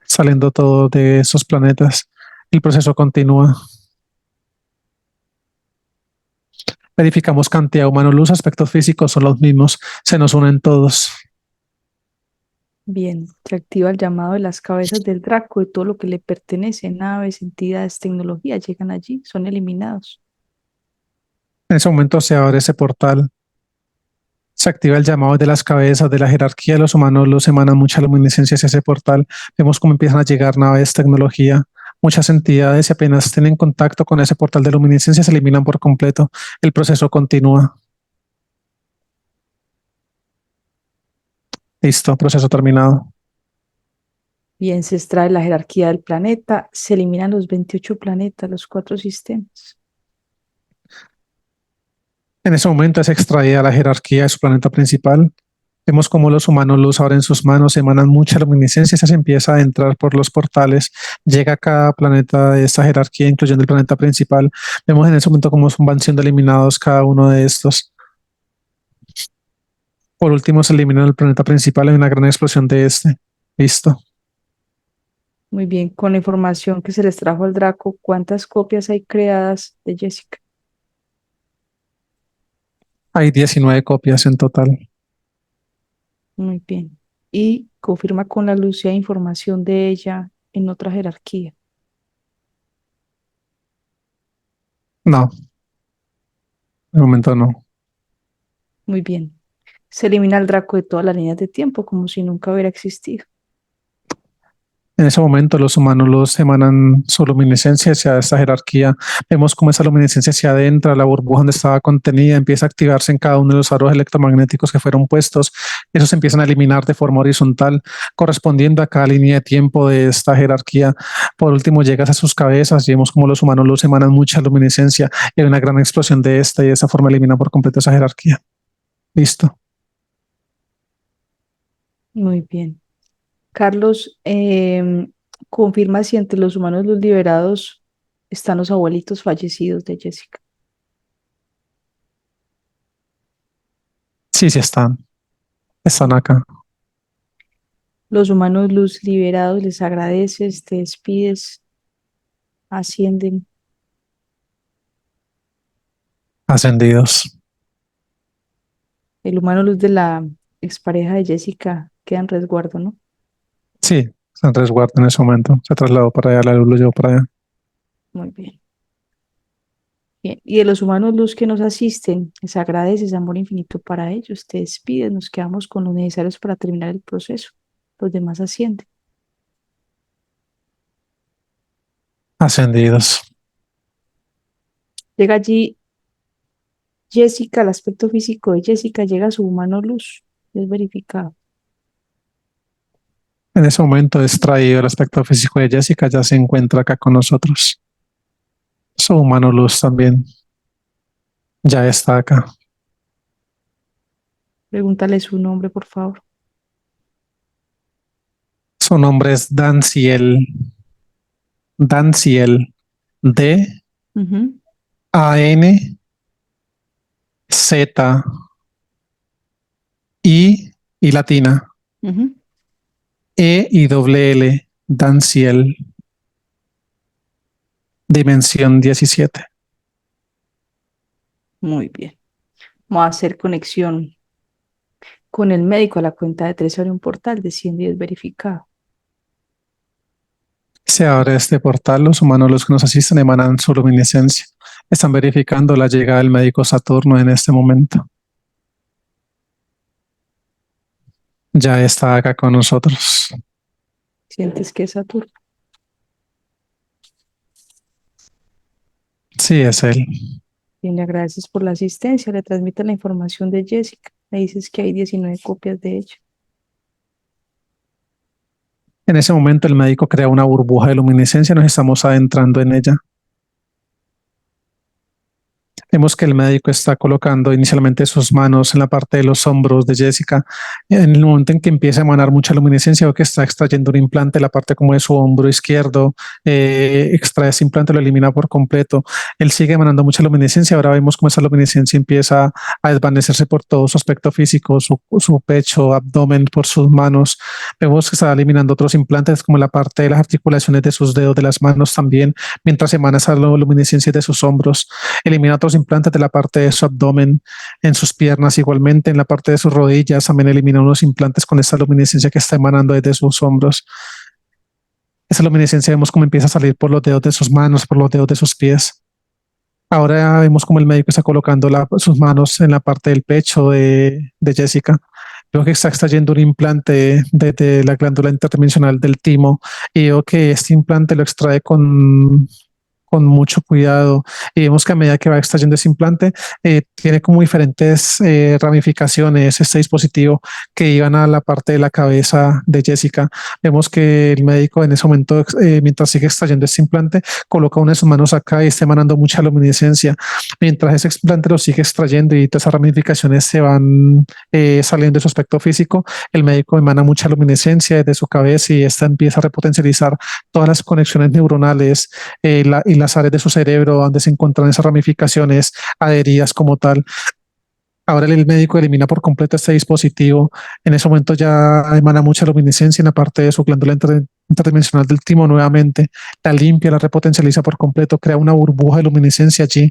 saliendo todo de esos planetas. El proceso continúa. Verificamos cantidad humano, luz, aspectos físicos son los mismos, se nos unen todos. Bien, se activa el llamado de las cabezas del Draco, de todo lo que le pertenece, naves, entidades, tecnología, llegan allí, son eliminados. En ese momento se abre ese portal, se activa el llamado de las cabezas de la jerarquía de los humanos, los emanan mucha luminiscencia hacia ese portal. Vemos cómo empiezan a llegar naves, tecnología, muchas entidades y apenas tienen contacto con ese portal de luminiscencia se eliminan por completo. El proceso continúa. Listo, proceso terminado. Bien, se extrae la jerarquía del planeta, se eliminan los 28 planetas, los 4 sistemas. En ese momento es extraída la jerarquía de su planeta principal. Vemos cómo los humanos luz abren sus manos, emanan mucha luminiscencia, se empieza a entrar por los portales, llega a cada planeta de esta jerarquía, incluyendo el planeta principal. Vemos en ese momento cómo van siendo eliminados cada uno de estos. Por último, se elimina el planeta principal en una gran explosión de este. Listo. Muy bien, con la información que se les trajo al Draco, ¿cuántas copias hay creadas de Jessica? Hay 19 copias en total. Muy bien. Y confirma con la luz si hay información de ella en otra jerarquía. No, de momento no. Muy bien. Se elimina al Draco de todas las líneas de tiempo como si nunca hubiera existido. En ese momento los humanos los emanan su luminiscencia hacia esta jerarquía. Vemos cómo esa luminiscencia se adentra, la burbuja donde estaba contenida empieza a activarse en cada uno de los aros electromagnéticos que fueron puestos. Esos se empiezan a eliminar de forma horizontal, correspondiendo a cada línea de tiempo de esta jerarquía. Por último, llegas a sus cabezas y vemos cómo los humanos los emanan mucha luminiscencia y hay una gran explosión de esta y de esa forma elimina por completo esa jerarquía. Listo. Muy bien. Carlos, confirma si entre los humanos los liberados están los abuelitos fallecidos de Jessica. Sí, sí están. Están acá. Los humanos luz liberados les agradeces, te despides, ascienden. Ascendidos. El humano luz de la expareja de Jessica queda en resguardo, ¿no? Sí, se resguarda en ese momento. Se trasladó para allá, la luz lo llevó para allá. Muy bien. Bien. Y de los humanos luz que nos asisten, les agradeces amor infinito para ellos, te despides, nos quedamos con los necesarios para terminar el proceso. Los demás ascienden. Ascendidos. Llega allí Jessica, el aspecto físico de Jessica llega a su humano luz. Es verificado. En ese momento extraído el aspecto físico de Jessica, ya se encuentra acá con nosotros. Su humano luz también ya está acá. Pregúntale su nombre, por favor. Su nombre es Danciel. Danciel. Ujú, Dancil y latina. ujú. L. Danciel. Dimensión 17. Muy bien. Vamos a hacer conexión con el médico a la cuenta de 3 abre un portal, desciende y es verificado. Se abre este portal, los humanos los que nos asisten emanan su luminiscencia. Están verificando la llegada del médico Saturno en este momento. Ya está acá con nosotros. ¿Sientes que es Saturno? Sí, es él. Bien, le agradeces por la asistencia, le transmite la información de Jessica. Le dices que hay 19 copias de ella. En ese momento el médico crea una burbuja de luminiscencia, nos estamos adentrando en ella. Vemos que el médico está colocando inicialmente sus manos en la parte de los hombros de Jessica. En el momento en que empieza a emanar mucha luminiscencia, veo que está extrayendo un implante, la parte como de su hombro izquierdo, extrae ese implante, lo elimina por completo. Él sigue emanando mucha luminiscencia. Ahora vemos cómo esa luminiscencia empieza a desvanecerse por todo su aspecto físico, su pecho, abdomen, por sus manos. Vemos que está eliminando otros implantes como la parte de las articulaciones de sus dedos, de las manos también, mientras emana esa luminiscencia de sus hombros. Elimina otros implantes de la parte de su abdomen, en sus piernas igualmente, en la parte de sus rodillas también elimina unos implantes con esta luminiscencia que está emanando desde sus hombros. Esa luminiscencia vemos cómo empieza a salir por los dedos de sus manos, por los dedos de sus pies. Ahora vemos cómo el médico está colocando sus manos en la parte del pecho de Jessica. Veo que está extrayendo un implante de la glándula interdimensional del timo y veo que este implante lo extrae con mucho cuidado y vemos que a medida que va extrayendo ese implante tiene como diferentes ramificaciones este dispositivo que iban a la parte de la cabeza de Jessica. Vemos que el médico en ese momento mientras sigue extrayendo este implante coloca una de sus manos acá y está emanando mucha luminiscencia mientras ese implante lo sigue extrayendo y todas esas ramificaciones se van saliendo de su aspecto físico. El médico emana mucha luminiscencia desde su cabeza y esta empieza a repotencializar todas las conexiones neuronales y las áreas de su cerebro donde se encuentran esas ramificaciones adheridas como tal. Ahora el médico elimina por completo este dispositivo. En ese momento ya emana mucha luminiscencia en la parte de su glándula interdimensional del timo nuevamente, la limpia, la repotencializa por completo, crea una burbuja de luminiscencia allí.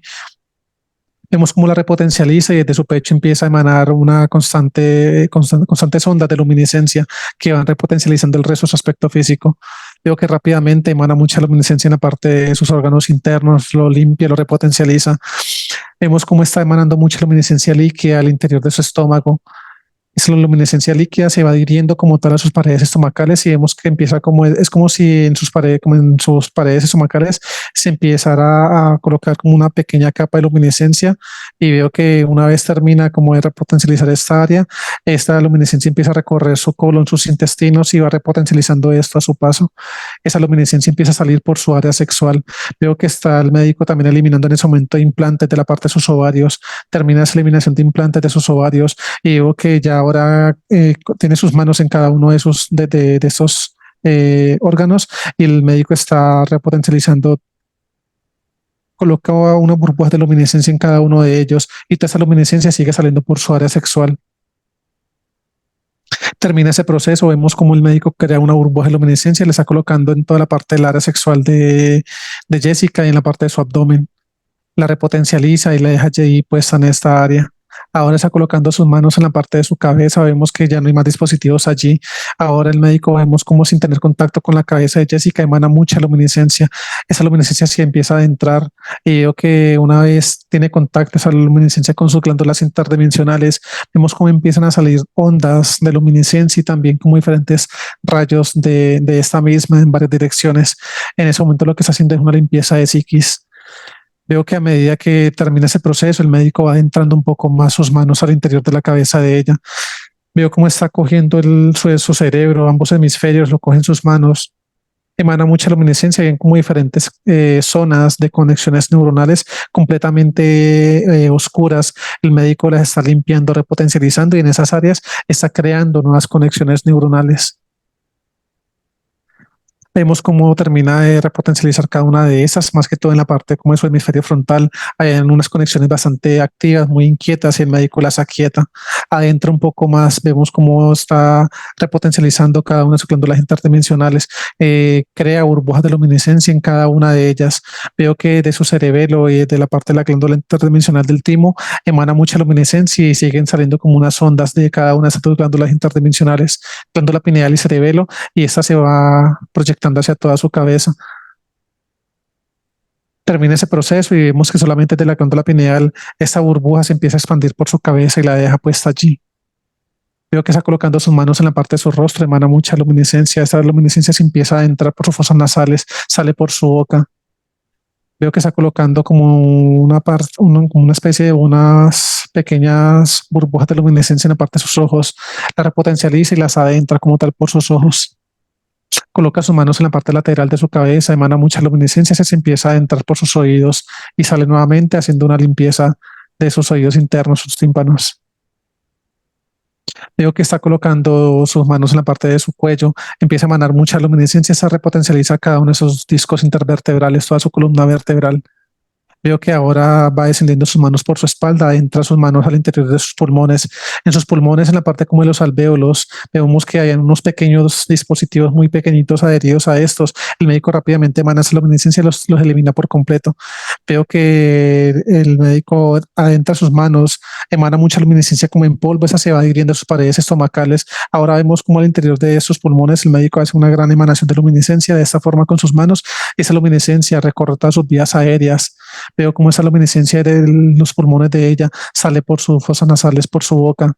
Vemos cómo la repotencializa y desde su pecho empieza a emanar una constantes ondas de luminiscencia que van repotencializando el resto de su aspecto físico. Veo que rápidamente emana mucha luminiscencia en la parte de sus órganos internos, lo limpia, lo repotencializa. Vemos cómo está emanando mucha luminiscencia líquida al interior de su estómago. Esa luminiscencia líquida se va adhiriendo como tal a sus paredes estomacales y vemos que empieza como es como si en sus paredes, como en sus paredes estomacales se empezara a colocar como una pequeña capa de luminiscencia y veo que una vez termina como de repotencializar esta área, esta luminiscencia empieza a recorrer su colon, sus intestinos y va repotencializando esto a su paso. Esa luminiscencia empieza a salir por su área sexual. Veo que está el médico también eliminando en ese momento implantes de la parte de sus ovarios, termina esa eliminación de implantes de sus ovarios y veo que ya ahora tiene sus manos en cada uno de esos órganos y el médico está repotencializando, coloca una burbuja de luminiscencia en cada uno de ellos y toda esa luminiscencia sigue saliendo por su área sexual. Termina ese proceso, vemos como el médico crea una burbuja de luminiscencia y le está colocando en toda la parte del área sexual de Jessica y en la parte de su abdomen. La repotencializa y la deja allí puesta en esta área. Ahora está colocando sus manos en la parte de su cabeza, vemos que ya no hay más dispositivos allí. Ahora el médico vemos como sin tener contacto con la cabeza de Jessica emana mucha luminiscencia. Esa luminiscencia sí empieza a entrar y veo que una vez tiene contacto esa luminiscencia con sus glándulas interdimensionales, vemos cómo empiezan a salir ondas de luminiscencia y también como diferentes rayos de esta misma en varias direcciones. En ese momento lo que está haciendo es una limpieza de psiquis. Veo que a medida que termina ese proceso, el médico va adentrando un poco más sus manos al interior de la cabeza de ella. Veo cómo está cogiendo su cerebro, ambos hemisferios, lo cogen sus manos. Emana mucha luminiscencia, ven como diferentes zonas de conexiones neuronales completamente oscuras. El médico las está limpiando, repotencializando y en esas áreas está creando nuevas conexiones neuronales. Vemos cómo termina de repotencializar cada una de esas, más que todo en la parte como de su hemisferio frontal. Hay unas conexiones bastante activas, muy inquietas y el médico las aquieta. Adentro un poco más vemos cómo está repotencializando cada una de sus glándulas interdimensionales. Crea burbujas de luminiscencia en cada una de ellas. Veo que de su cerebelo y de la parte de la glándula interdimensional del timo emana mucha luminiscencia y siguen saliendo como unas ondas de cada una de esas glándulas interdimensionales, glándula pineal y cerebelo, y esta se va proyectando hacia toda su cabeza. Termina ese proceso y vemos que solamente de la glándula pineal esta burbuja se empieza a expandir por su cabeza y la deja puesta allí. Veo que está colocando sus manos en la parte de su rostro, emana mucha luminiscencia. Esta luminiscencia se empieza a entrar por sus fosas nasales, sale por su boca. Veo que está colocando como como una especie de unas pequeñas burbujas de luminiscencia en la parte de sus ojos. La repotencializa y las adentra como tal por sus ojos. Coloca sus manos en la parte lateral de su cabeza, emana mucha luminiscencia, se empieza a entrar por sus oídos y sale nuevamente haciendo una limpieza de sus oídos internos, sus tímpanos. Veo que está colocando sus manos en la parte de su cuello, empieza a emanar mucha luminiscencia, se repotencializa cada uno de esos discos intervertebrales, toda su columna vertebral. Veo que ahora va descendiendo sus manos por su espalda, entra sus manos al interior de sus pulmones. En sus pulmones, en la parte como de los alvéolos, vemos que hay unos pequeños dispositivos muy pequeñitos adheridos a estos. El médico rápidamente emana esa luminiscencia y los elimina por completo. Veo que el médico adentra sus manos, emana mucha luminiscencia como en polvo, esa se va adhiriendo a sus paredes estomacales. Ahora vemos como al interior de sus pulmones el médico hace una gran emanación de luminiscencia de esta forma con sus manos. Esa luminiscencia recorre todas sus vías aéreas. Veo cómo esa luminiscencia de los pulmones de ella sale por sus fosas nasales, por su boca.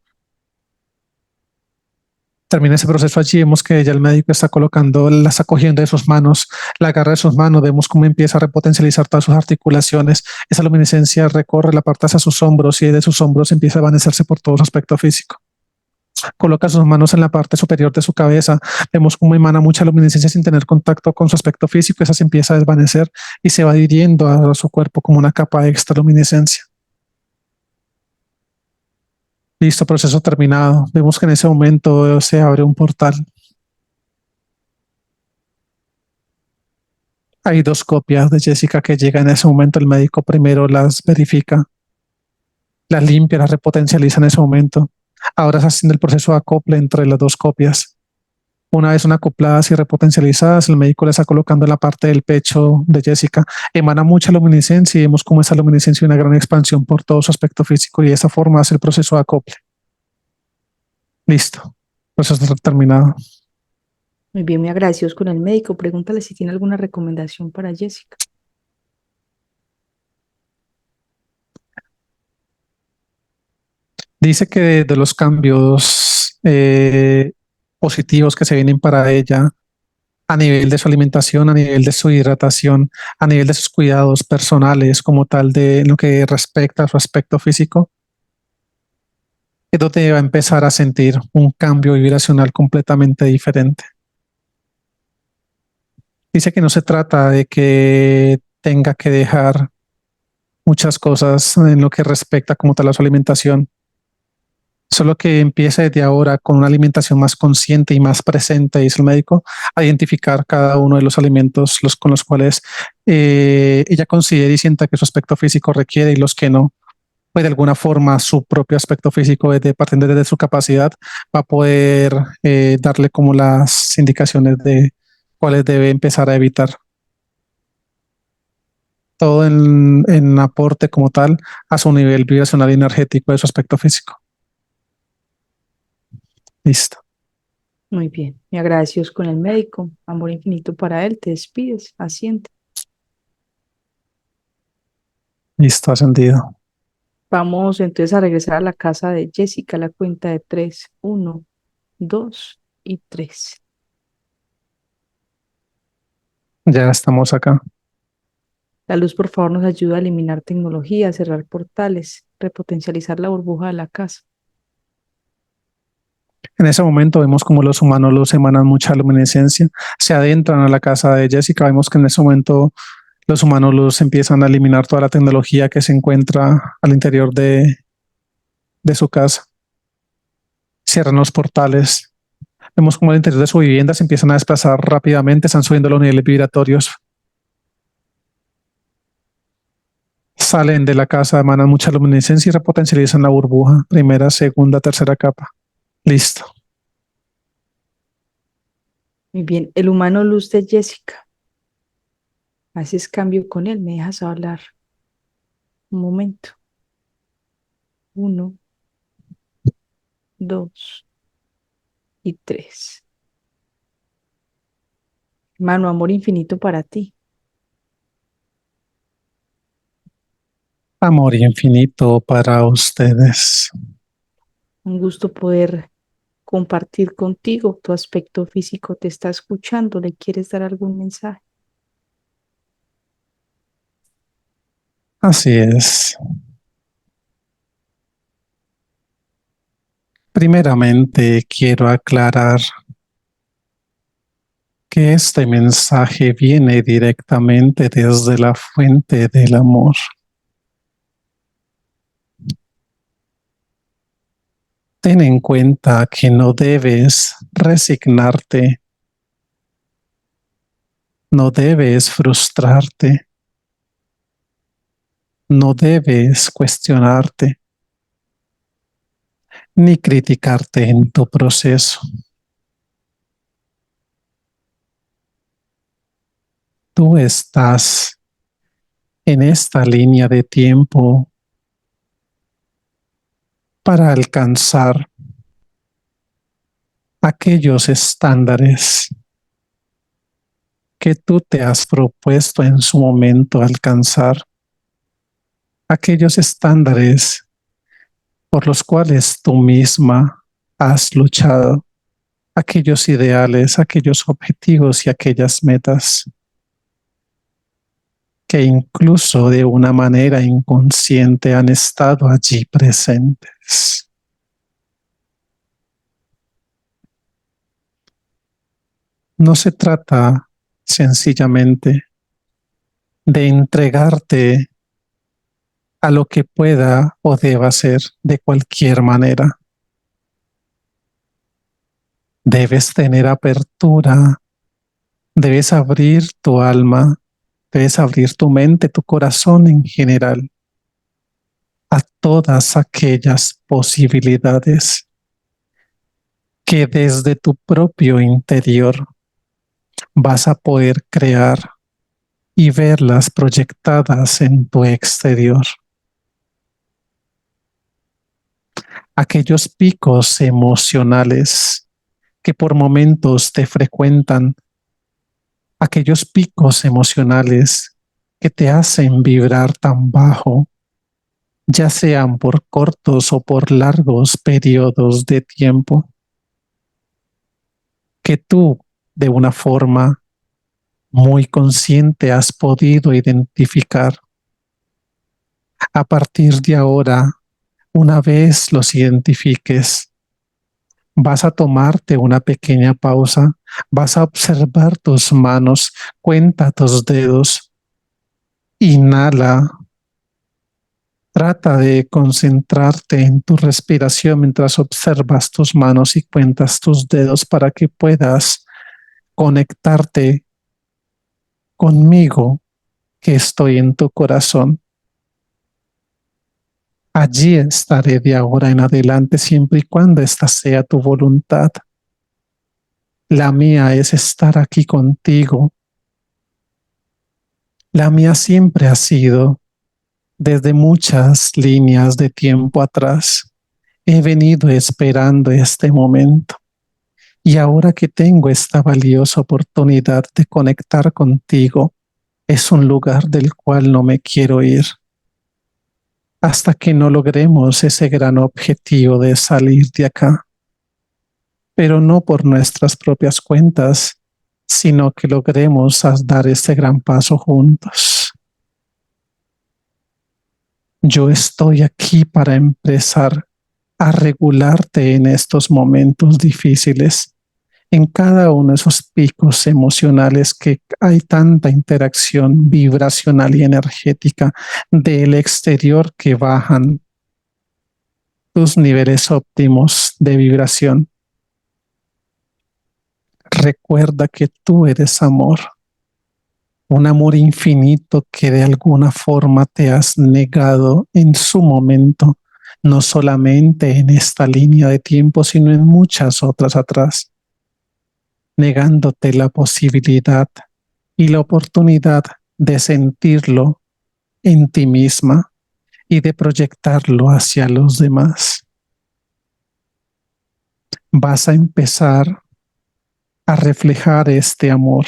Termina ese proceso allí, vemos que ya el médico está colocando, la está cogiendo de sus manos, la agarra de sus manos, vemos cómo empieza a repotencializar todas sus articulaciones. Esa luminiscencia recorre la parte hacia sus hombros y de sus hombros empieza a desvanecerse por todo su aspecto físico. Coloca sus manos en la parte superior de su cabeza. Vemos cómo emana mucha luminiscencia sin tener contacto con su aspecto físico. Esa se empieza a desvanecer y se va adhiriendo a su cuerpo como una capa de extra luminiscencia. Listo, proceso terminado. Vemos que en ese momento se abre un portal. Hay dos copias de Jessica que llegan en ese momento. El médico primero las verifica, las limpia, las repotencializa en ese momento. Ahora se haciendo el proceso de acople entre las dos copias. Una vez son acopladas y repotencializadas, el médico le está colocando en la parte del pecho de Jessica. Emana mucha luminiscencia y vemos cómo esa luminiscencia y una gran expansión por todo su aspecto físico y de esa forma hace el proceso de acople. Listo. Proceso terminado. Muy bien, muy agradecidos con el médico. Pregúntale si tiene alguna recomendación para Jessica. Dice que de los cambios positivos que se vienen para ella a nivel de su alimentación, a nivel de su hidratación, a nivel de sus cuidados personales, como tal de lo que respecta a su aspecto físico, es donde va a empezar a sentir un cambio vibracional completamente diferente. Dice que no se trata de que tenga que dejar muchas cosas en lo que respecta como tal a su alimentación, solo que empiece desde ahora con una alimentación más consciente y más presente, dice el médico, a identificar cada uno de los alimentos con los cuales ella considera y sienta que su aspecto físico requiere y los que no. Pues de alguna forma su propio aspecto físico, partiendo desde su capacidad, va a poder darle como las indicaciones de cuáles debe empezar a evitar. Todo en aporte como tal a su nivel vibracional y energético de su aspecto físico. Listo. Muy bien, muy agradecidos con el médico. Amor infinito para él. Te despides. Asiente. Listo, ascendido. Vamos entonces a regresar a la casa de Jessica, a la cuenta de 3. 1, 2 y 3. Ya estamos acá. La luz, por favor, nos ayuda a eliminar tecnología, a cerrar portales, repotencializar la burbuja de la casa. En ese momento vemos como los humanos los emanan mucha luminiscencia, se adentran a la casa de Jessica. Vemos que en ese momento los humanos los empiezan a eliminar toda la tecnología que se encuentra al interior de su casa. Cierran los portales. Vemos como al interior de su vivienda se empiezan a desplazar rápidamente, están subiendo los niveles vibratorios. Salen de la casa, emanan mucha luminiscencia y repotencializan la burbuja. Primera, segunda, tercera capa. Listo. Muy bien, el humano luz de Jessica. Haces cambio con él, me dejas hablar. Un momento. 1, 2 y 3. Hermano, amor infinito para ti. Amor infinito para ustedes. Un gusto poder compartir contigo. Tu aspecto físico te está escuchando. ¿Le quieres dar algún mensaje? Así es. Primeramente, quiero aclarar que este mensaje viene directamente desde la fuente del amor. Ten en cuenta que no debes resignarte, no debes frustrarte, no debes cuestionarte ni criticarte en tu proceso. Tú estás en esta línea de tiempo para alcanzar aquellos estándares que tú te has propuesto en su momento alcanzar, aquellos estándares por los cuales tú misma has luchado, aquellos ideales, aquellos objetivos y aquellas metas que incluso de una manera inconsciente han estado allí presentes. No se trata sencillamente de entregarte a lo que pueda o deba ser de cualquier manera. Debes tener apertura, debes abrir tu alma, debes abrir tu mente, tu corazón en general a todas aquellas posibilidades que desde tu propio interior vas a poder crear y verlas proyectadas en tu exterior. Aquellos picos emocionales que por momentos te frecuentan, aquellos picos emocionales que te hacen vibrar tan bajo, ya sean por cortos o por largos periodos de tiempo, que tú de una forma muy consciente has podido identificar. A partir de ahora, una vez los identifiques, vas a tomarte una pequeña pausa, vas a observar tus manos, cuenta tus dedos, inhala, trata de concentrarte en tu respiración mientras observas tus manos y cuentas tus dedos para que puedas conectarte conmigo que estoy en tu corazón. Allí estaré de ahora en adelante siempre y cuando esta sea tu voluntad. La mía es estar aquí contigo. La mía siempre ha sido, desde muchas líneas de tiempo atrás, he venido esperando este momento. Y ahora que tengo esta valiosa oportunidad de conectar contigo, es un lugar del cual no me quiero ir hasta que no logremos ese gran objetivo de salir de acá, pero no por nuestras propias cuentas, sino que logremos dar ese gran paso juntos. Yo estoy aquí para empezar a regularte en estos momentos difíciles, en cada uno de esos picos emocionales que hay tanta interacción vibracional y energética del exterior que bajan tus niveles óptimos de vibración. Recuerda que tú eres amor, un amor infinito que de alguna forma te has negado en su momento, no solamente en esta línea de tiempo, sino en muchas otras atrás, negándote la posibilidad y la oportunidad de sentirlo en ti misma y de proyectarlo hacia los demás. Vas a empezar a reflejar este amor.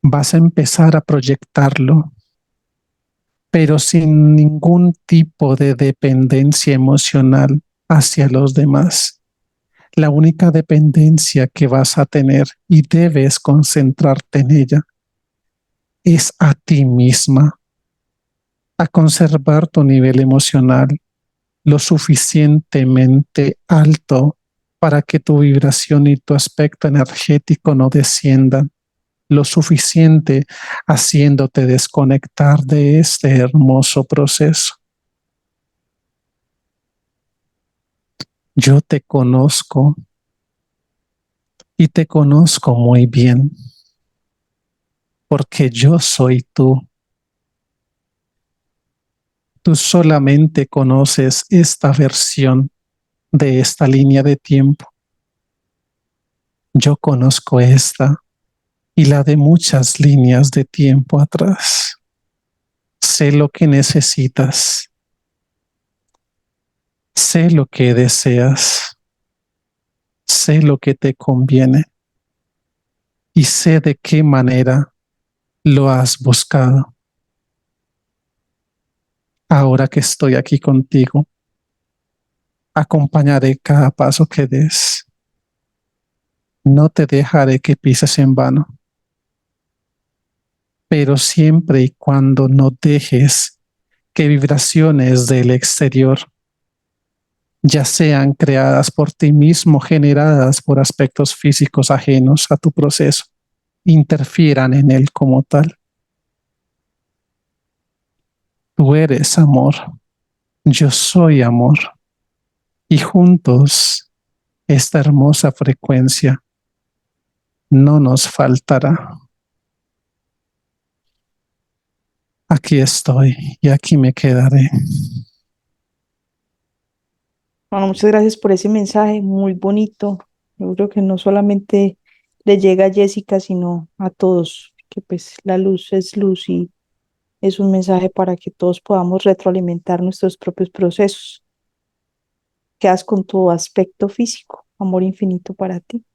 Vas a empezar a proyectarlo, pero sin ningún tipo de dependencia emocional hacia los demás. La única dependencia que vas a tener y debes concentrarte en ella es a ti misma, a conservar tu nivel emocional lo suficientemente alto para que tu vibración y tu aspecto energético no desciendan, lo suficiente haciéndote desconectar de este hermoso proceso. Yo te conozco y te conozco muy bien porque yo soy tú. Tú solamente conoces esta versión de esta línea de tiempo. Yo conozco esta y la de muchas líneas de tiempo atrás. Sé lo que necesitas. Sé lo que deseas. Sé lo que te conviene. Y sé de qué manera lo has buscado. Ahora que estoy aquí contigo, acompañaré cada paso que des. No te dejaré que pises en vano, pero siempre y cuando no dejes que vibraciones del exterior, ya sean creadas por ti mismo, generadas por aspectos físicos ajenos a tu proceso, interfieran en él como tal. Tú eres amor, yo soy amor, y juntos esta hermosa frecuencia no nos faltará. Aquí estoy y aquí me quedaré. Bueno, muchas gracias por ese mensaje, muy bonito. Yo creo que no solamente le llega a Jessica, sino a todos, que pues la luz es luz y es un mensaje para que todos podamos retroalimentar nuestros propios procesos. Quedas con tu aspecto físico, amor infinito para ti,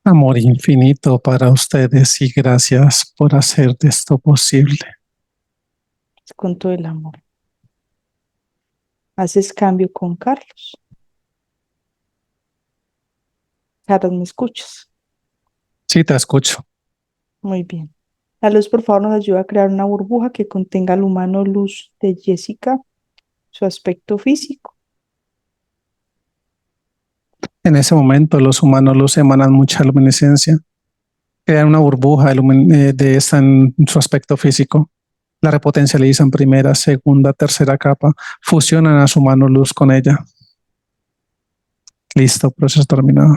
Amor infinito para ustedes y gracias por hacer de esto posible. con todo el amor. Haces cambio con Carlos. Carlos, ¿me escuchas? Sí, te escucho. Muy bien. La luz, por favor, nos ayuda a crear una burbuja que contenga el humano luz de Jessica, su aspecto físico. En ese momento los humanos luz emanan mucha luminiscencia, crean una burbuja de esta en su aspecto físico. La repotencializan primera, segunda, tercera capa, fusionan a su mano luz con ella. Listo, proceso terminado.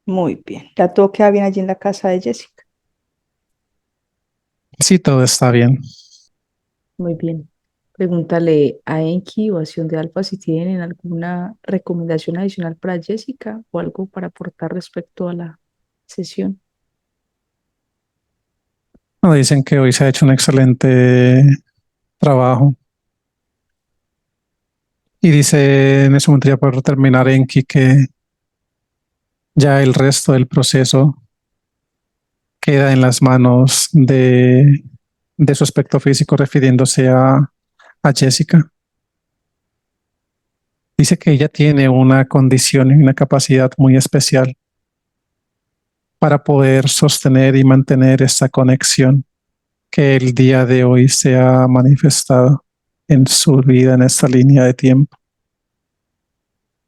Muy bien. Ya todo queda bien allí en la casa de Jessica. Sí, todo está bien. Muy bien. Pregúntale a Enki o a Acción de Alfa si tienen alguna recomendación adicional para Jessica o algo para aportar respecto a la sesión. Bueno, dicen que hoy se ha hecho un excelente trabajo. Y dice en ese momento ya para terminar Enki que ya el resto del proceso queda en las manos de su aspecto físico refiriéndose a Jessica. Dice que ella tiene una condición y una capacidad muy especial para poder sostener y mantener esa conexión que el día de hoy se ha manifestado en su vida en esta línea de tiempo.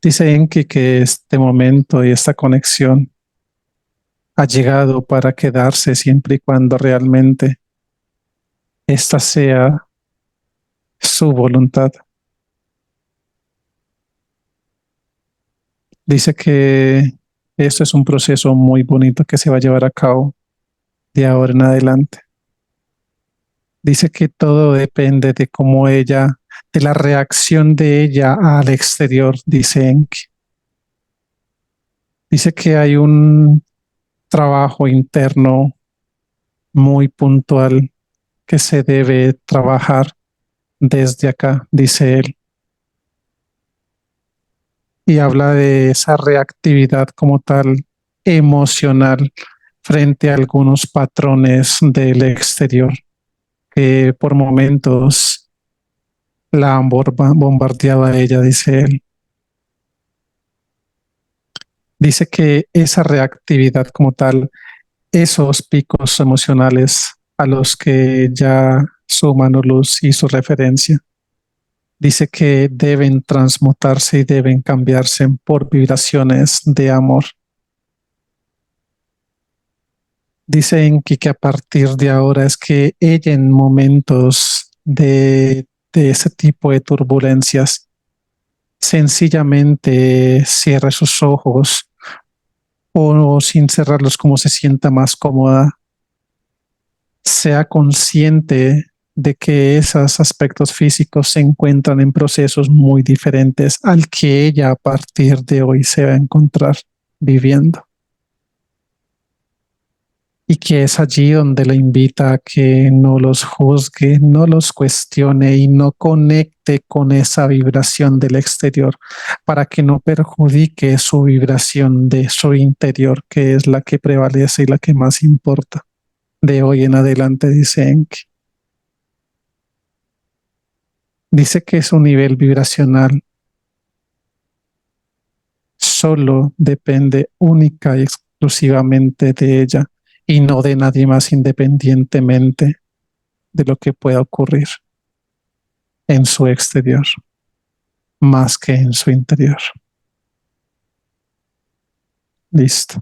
Dice Enki que este momento y esta conexión ha llegado para quedarse siempre y cuando realmente esta sea su voluntad. Dice que esto es un proceso muy bonito que se va a llevar a cabo de ahora en adelante. Dice que todo depende de cómo ella, de la reacción de ella al exterior, dice Enki. Dice que hay un trabajo interno muy puntual que se debe trabajar desde acá, dice él. Y habla de esa reactividad como tal emocional frente a algunos patrones del exterior que por momentos la han bombardeado a ella, dice él. Dice que esa reactividad como tal, esos picos emocionales a los que ya suman luz y su referencia, dice que deben transmutarse y deben cambiarse por vibraciones de amor. Dicen que a partir de ahora es que ella en momentos de ese tipo de turbulencias sencillamente cierre sus ojos o sin cerrarlos como se sienta más cómoda, sea consciente de que esos aspectos físicos se encuentran en procesos muy diferentes al que ella a partir de hoy se va a encontrar viviendo. Y que es allí donde le invita a que no los juzgue, no los cuestione y no conecte con esa vibración del exterior para que no perjudique su vibración de su interior, que es la que prevalece y la que más importa. De hoy en adelante, dice Enki. Dice que su nivel vibracional solo depende única y exclusivamente de ella y no de nadie más independientemente de lo que pueda ocurrir en su exterior, más que en su interior. Listo.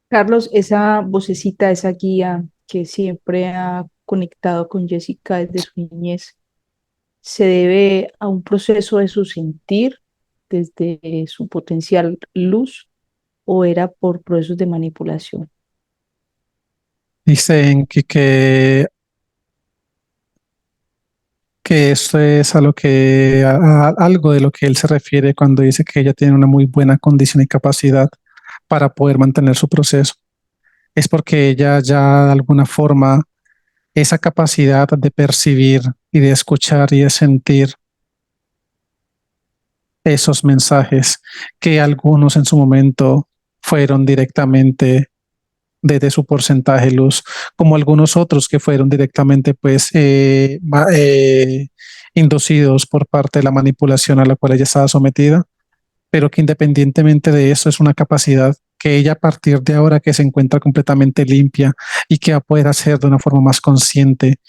Carlos, esa vocecita, esa guía que siempre ha conectado con Jessica desde su niñez, ¿se debe a un proceso de su sentir desde su potencial luz o era por procesos de manipulación? Dice Enki que esto es a lo que algo de lo que él se refiere cuando dice que ella tiene una muy buena condición y capacidad para poder mantener su proceso. Es porque ella ya de alguna forma esa capacidad de percibir y de escuchar y de sentir esos mensajes que algunos en su momento fueron directamente desde su porcentaje luz, como algunos otros que fueron directamente pues inducidos por parte de la manipulación a la cual ella estaba sometida, pero que independientemente de eso es una capacidad que ella a partir de ahora que se encuentra completamente limpia y que va a poder hacer de una forma más consciente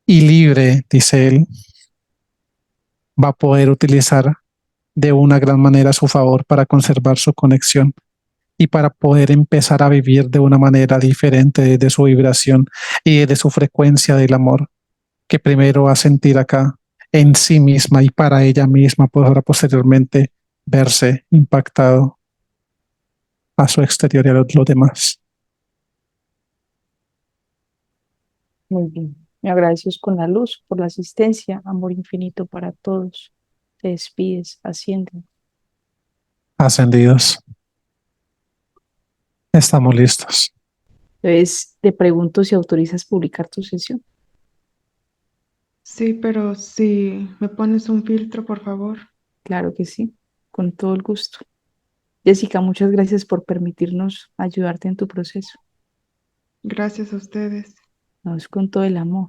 y libre, dice él, va a poder utilizar de una gran manera a su favor para conservar su conexión y para poder empezar a vivir de una manera diferente de su vibración y de su frecuencia del amor, que primero va a sentir acá en sí misma y para ella misma podrá posteriormente verse impactado a su exterior y a los demás. Muy bien. Me agradezco con la luz por la asistencia, amor infinito para todos. Te despides, ascienden. Ascendidos, estamos listos. Entonces, te pregunto si autorizas publicar tu sesión. Sí, pero si me pones un filtro, por favor. Claro que sí, con todo el gusto. Jessica, muchas gracias por permitirnos ayudarte en tu proceso. Gracias a ustedes. No, es con todo el amor.